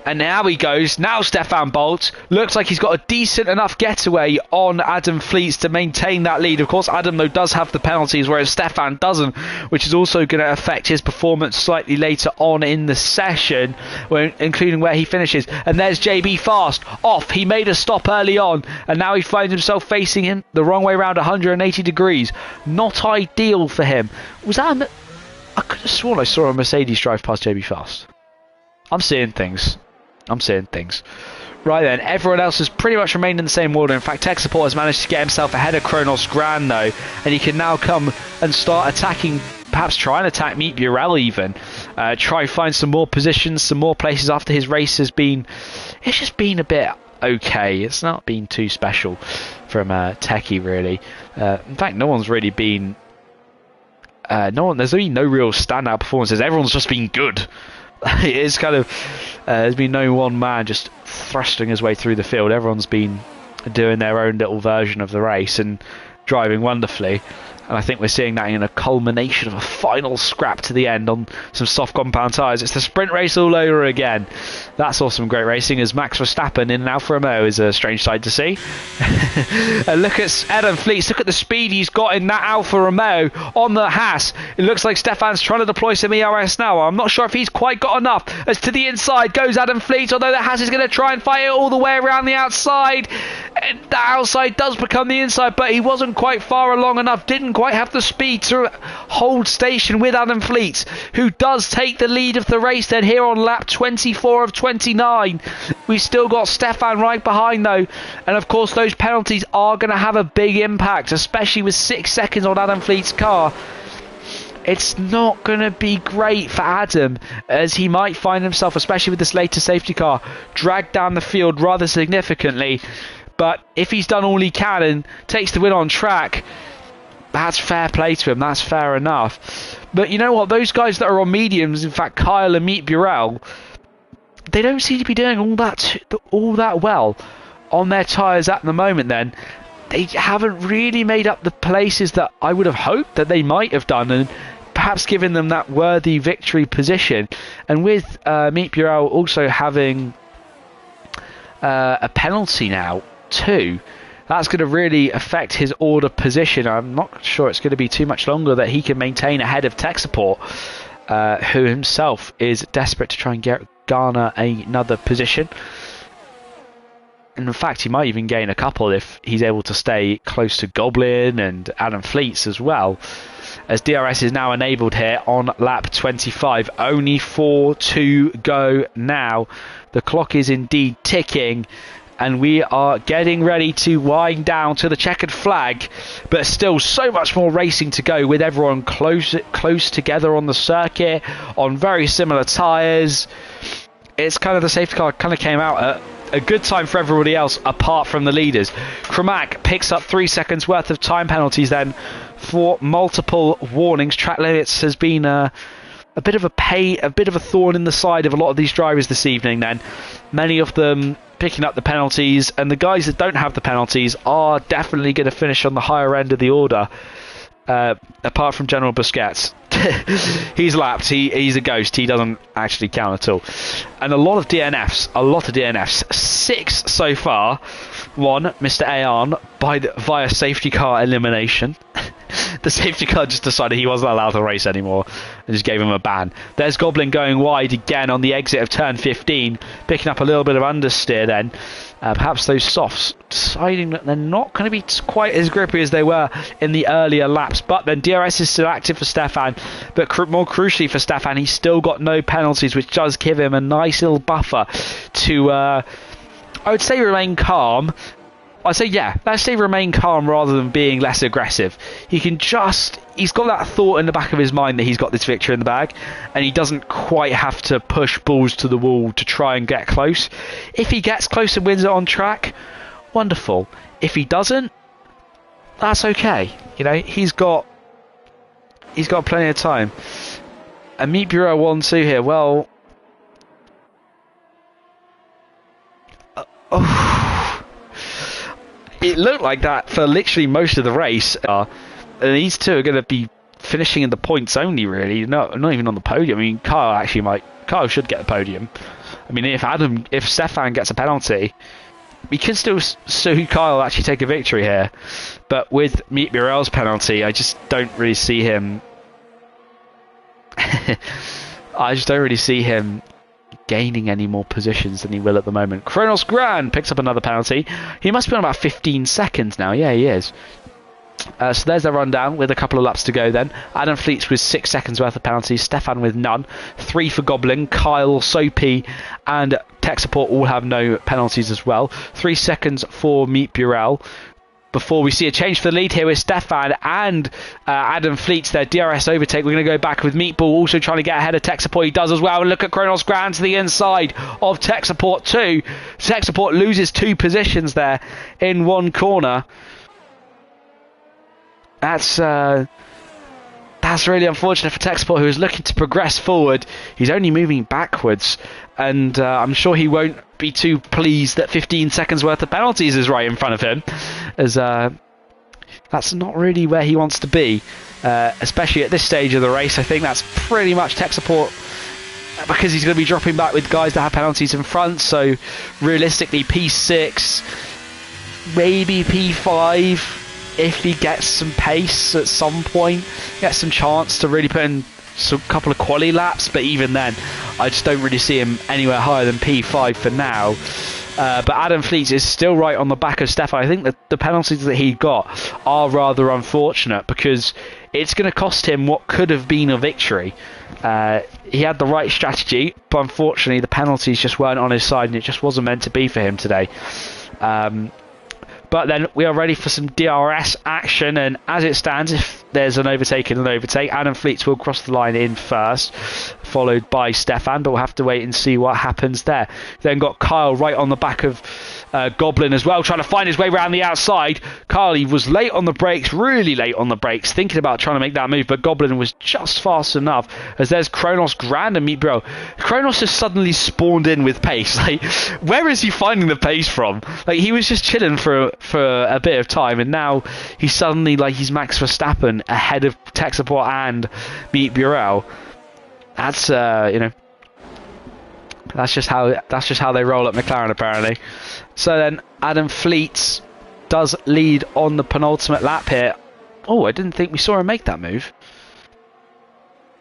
And now he goes. Now Stefan bolts. Looks like he's got a decent enough getaway on Adam Fleets to maintain that lead. Of course, Adam, though, does have the penalties, whereas Stefan doesn't, which is also going to affect his performance slightly later on in the session, including where he finishes. And there's JB Fast off. He made a stop early on, and now he finds himself facing him the wrong way around, 180 degrees. Not ideal for him. Was that I could have sworn I saw a Mercedes drive past JB Fast. I'm seeing things. Right then, everyone else has pretty much remained in the same order. In fact, Tech Support has managed to get himself ahead of Kronos Gran though, and he can now come and start attacking, perhaps try and attack Meet Burrell even. Try find some more positions, some more places after his race has been... It's just been a bit okay. It's not been too special from Techie really. In fact, no one's really been... there's really no real standout performances. Everyone's just been good. It's kind of there's been no one man just thrusting his way through the field. Everyone's been doing their own little version of the race and driving wonderfully. And I think we're seeing that in a culmination of a final scrap to the end on some soft compound tyres. It's the sprint race all over again. That's awesome, great racing as Max Verstappen in an Alfa Romeo is a strange sight to see. And look at Adam Fleets, look at the speed he's got in that Alfa Romeo on the Haas. It looks like Stefan's trying to deploy some ERS now. I'm not sure if he's quite got enough. As to the inside goes Adam Fleets, although the Haas is going to try and fight it all the way around the outside. And the outside does become the inside, but he wasn't quite far along enough, didn't quite have the speed to hold station with Adam Fleets, who does take the lead of the race then here on lap 24 of 29. We've still got Stefan right behind though, and of course those penalties are going to have a big impact, especially with 6 seconds on Adam Fleets' car. It's not going to be great for Adam, as he might find himself, especially with this later safety car, dragged down the field rather significantly. But if he's done all he can and takes the win on track, that's fair play to him, that's fair enough. But you know what, those guys that are on mediums, in fact Kyle and Meet Burrell, they don't seem to be doing all that well on their tyres at the moment then. They haven't really made up the places that I would have hoped that they might have done, and perhaps given them that worthy victory position. And with Meet Burrell also having a penalty now too, that's going to really affect his order position. I'm not sure it's going to be too much longer that he can maintain ahead of Tech Support, who himself is desperate to try and garner another position. And in fact, he might even gain a couple if he's able to stay close to Goblin and Adam Fleets as well. As DRS is now enabled here on lap 25. Only 4 to go now. The clock is indeed ticking, and we are getting ready to wind down to the checkered flag, but still so much more racing to go with everyone close together on the circuit on very similar tyres. It's kind of the safety car kind of came out at a good time for everybody else apart from the leaders. Kramack picks up 3 seconds worth of time penalties then for multiple warnings. Track limits has been a bit of a thorn in the side of a lot of these drivers this evening then. Many of them picking up the penalties, and the guys that don't have the penalties are definitely going to finish on the higher end of the order, apart from General Busquets. He's lapped, he's a ghost, he doesn't actually count at all. And a lot of DNFs, 6 so far. 1, Mr. Ayan via safety car elimination. The safety car just decided he wasn't allowed to race anymore and just gave him a ban. There's Goblin going wide again on the exit of turn 15, picking up a little bit of understeer then. Perhaps those softs deciding that they're not going to be quite as grippy as they were in the earlier laps. But then DRS is still active for Stefan, but more crucially for Stefan, he's still got no penalties, which does give him a nice little buffer to, I would say, remain calm. Let's say remain calm rather than being less aggressive. He's got that thought in the back of his mind that he's got this victory in the bag, and he doesn't quite have to push balls to the wall to try and get close. If he gets close and wins it on track, wonderful. If he doesn't, that's okay. You know, he's got plenty of time. And Meet Bureau 1-2 here. Well, it looked like that for literally most of the race. And these two are going to be finishing in the points only, really. Not even on the podium. I mean, Kyle should get the podium. I mean, if Stefan gets a penalty, we can still see Kyle actually take a victory here. But with Meet Burrell's penalty, I just don't really see him. Gaining any more positions than he will at the moment. Kronos Gran picks up another penalty. He must be on about 15 seconds now. Yeah, he is. So there's their rundown with a couple of laps to go then. Adam Fleets with 6 seconds worth of penalties, Stefan with none, 3 for Goblin, Kyle, Soapy and Tech Support all have no penalties as well. 3 seconds for Meet Burrell. Before we see a change for the lead here with Stefan and Adam Fleets, their DRS overtake. We're going to go back with Meatball, also trying to get ahead of Tech Support. He does as well. And look at Kronos Grand to the inside of Tech Support 2. Tech Support loses 2 positions there in one corner. That's really unfortunate for Tech Support, who is looking to progress forward. He's only moving backwards, and I'm sure he won't be too pleased that 15 seconds worth of penalties is right in front of him, as that's not really where he wants to be, especially at this stage of the race. I think that's pretty much Tech Support, because he's going to be dropping back with guys that have penalties in front. So realistically, P6, maybe P5. If he gets some pace at some point, gets some chance to really put in a couple of quali laps, but even then, I just don't really see him anywhere higher than P5 for now. But Adam Fleets is still right on the back of Stefan. I think that the penalties that he got are rather unfortunate, because it's going to cost him what could have been a victory. He had the right strategy, but unfortunately the penalties just weren't on his side, and it just wasn't meant to be for him today. But then we are ready for some DRS action, and as it stands, if there's an overtake and an overtake, Adam Fleets will cross the line in first, followed by Stefan, but we'll have to wait and see what happens there. Then got Kyle right on the back of Goblin as well, trying to find his way around the outside. Kyle, he was late on the brakes, really late on the brakes, thinking about trying to make that move, but Goblin was just fast enough, as there's Kronos Grand and Meet Bro. Kronos has suddenly spawned in with pace. Like, where is he finding the pace from? Like, he was just chilling for a bit of time, and now he's suddenly like he's Max Verstappen ahead of Tech Support and Meet Burrell. That's that's just how they roll at McLaren, apparently. So then Adam Fleets does lead on the penultimate lap here. Oh, I didn't think we saw him make that move.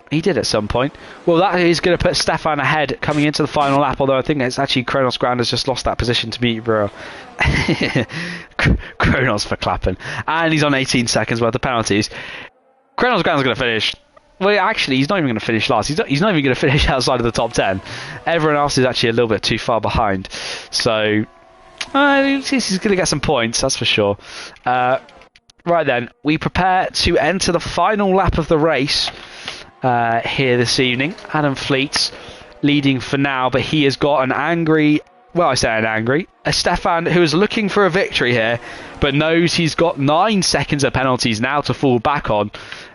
He did at some point. Well, that is going to put Stefan ahead coming into the final lap, although I think it's actually Kronos Grand has just lost that position to Meet Burrell. Kronos for clapping. And he's on 18 seconds worth of penalties. Kronos Grand's going to finish. Well, actually, he's not even going to finish last. He's not even going to finish outside of the top 10. Everyone else is actually a little bit too far behind. So, he's going to get some points, that's for sure. Right then, we prepare to enter the final lap of the race here this evening. Adam Fleets leading for now, but he has got an angry... Well, I say an angry. A Stefan who is looking for a victory here, but knows he's got 9 seconds of penalties now to fall back on.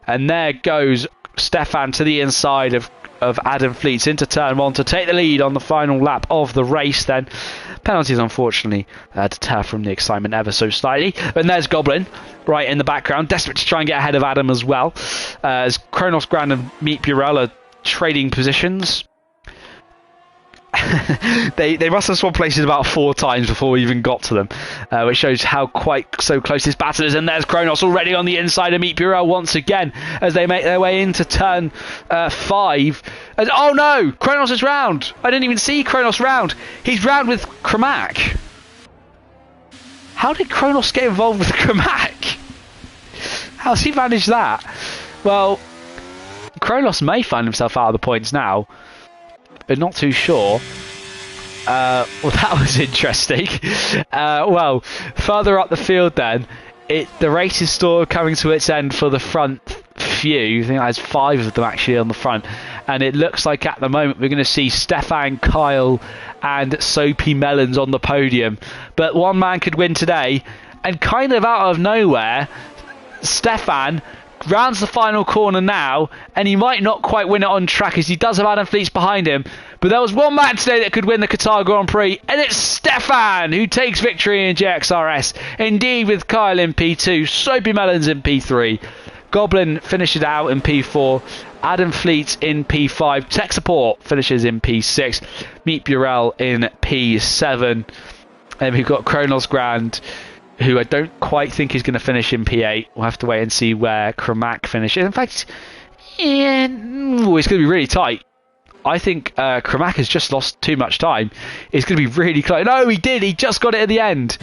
And there goes Stefan to the inside of Adam Fleets into turn 1 to take the lead on the final lap of the race then. Penalties, unfortunately, deter from the excitement ever so slightly. And there's Goblin, right in the background, desperate to try and get ahead of Adam as well. As Kronos Grand and Meet Burrell are trading positions. they must have swapped places about 4 times before we even got to them, which shows how so close this battle is. And there's Kronos already on the inside of Meet Burrell once again as they make their way into turn 5. And, oh no, Kronos is round. I didn't even see Kronos round. He's round with Kramak. How did Kronos get involved with Kramak? How's he managed that? Well, Kronos may find himself out of the points now, but not too sure. Well, that was interesting. Well, further up the field then, the race is still coming to its end for the front few. I think there's 5 of them actually on the front, and it looks like at the moment we're going to see Stefan, Kyle and Soapy Melons on the podium. But one man could win today, and kind of out of nowhere, Stefan rounds the final corner now, and he might not quite win it on track as he does have Adam Fleets behind him. But there was one man today that could win the Qatar Grand Prix, and it's Stefan who takes victory in JXRS. Indeed, with Kyle in P2, Soapy Melons in P3, Goblin finishes out in P4, Adam Fleets in P5, Tech Support finishes in P6, Meet Burrell in P7, and we've got Kronos Grand, who I don't quite think is going to finish in P8. We'll have to wait and see where Kramak finishes. In fact, it's going to be really tight. I think Kramak has just lost too much time. It's going to be really close. No, he did. He just got it at the end.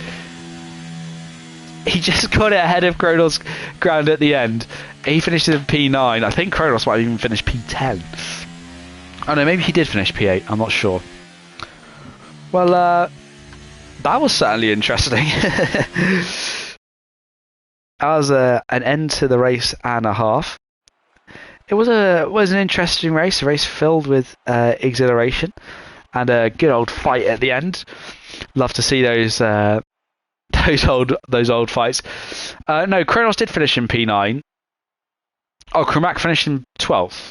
He just got it ahead of Kronos ground at the end. He finished in P9. I think Kronos might have even finished P10. Oh no, maybe he did finish P8. I'm not sure. Well, that was certainly interesting. That was an end to the race and a half. It was an interesting race, a race filled with exhilaration and a good old fight at the end. Love to see those old fights. No, Kronos did finish in P9. Oh, Kramak finished in 12th.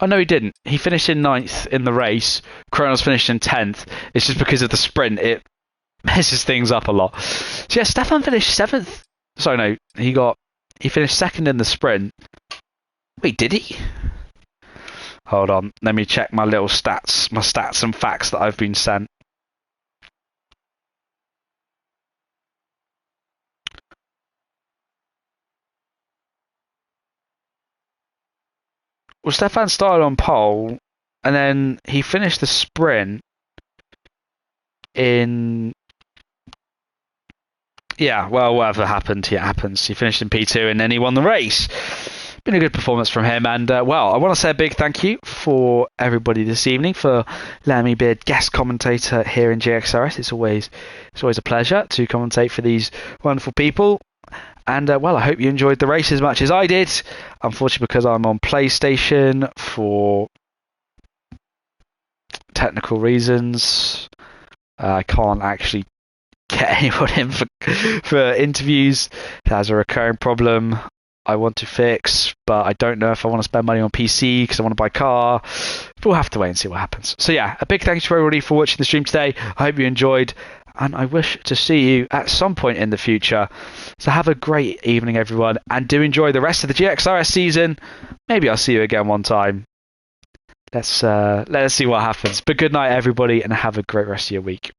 Oh no, he didn't. He finished in 9th in the race. Kronos finished in 10th. It's just because of the sprint, it messes things up a lot. So yeah, Stefan finished 7th. Sorry, no, he finished 2nd in the sprint. Wait, did he? Hold on, let me check my little stats, my stats and facts that I've been sent. Well, Stefan started on pole, and then he finished the sprint in... Yeah, well, whatever happened, it happens. He finished in P2, and then he won the race. Been a good performance from him, and well, I want to say a big thank you for everybody this evening for letting me be a guest commentator here in GXRS. It's always a pleasure to commentate for these wonderful people. And well, I hope you enjoyed the race as much as I did. Unfortunately, because I'm on PlayStation for technical reasons, I can't actually get anyone in for interviews. That's a recurring problem I want to fix, but I don't know if I want to spend money on PC because I want to buy a car. But we'll have to wait and see what happens. So yeah, a big thank you to everybody for watching the stream today. I hope you enjoyed, and I wish to see you at some point in the future. So have a great evening, everyone, and do enjoy the rest of the GXRS season. Maybe I'll see you again one time. Let's see what happens. But good night, everybody, and have a great rest of your week.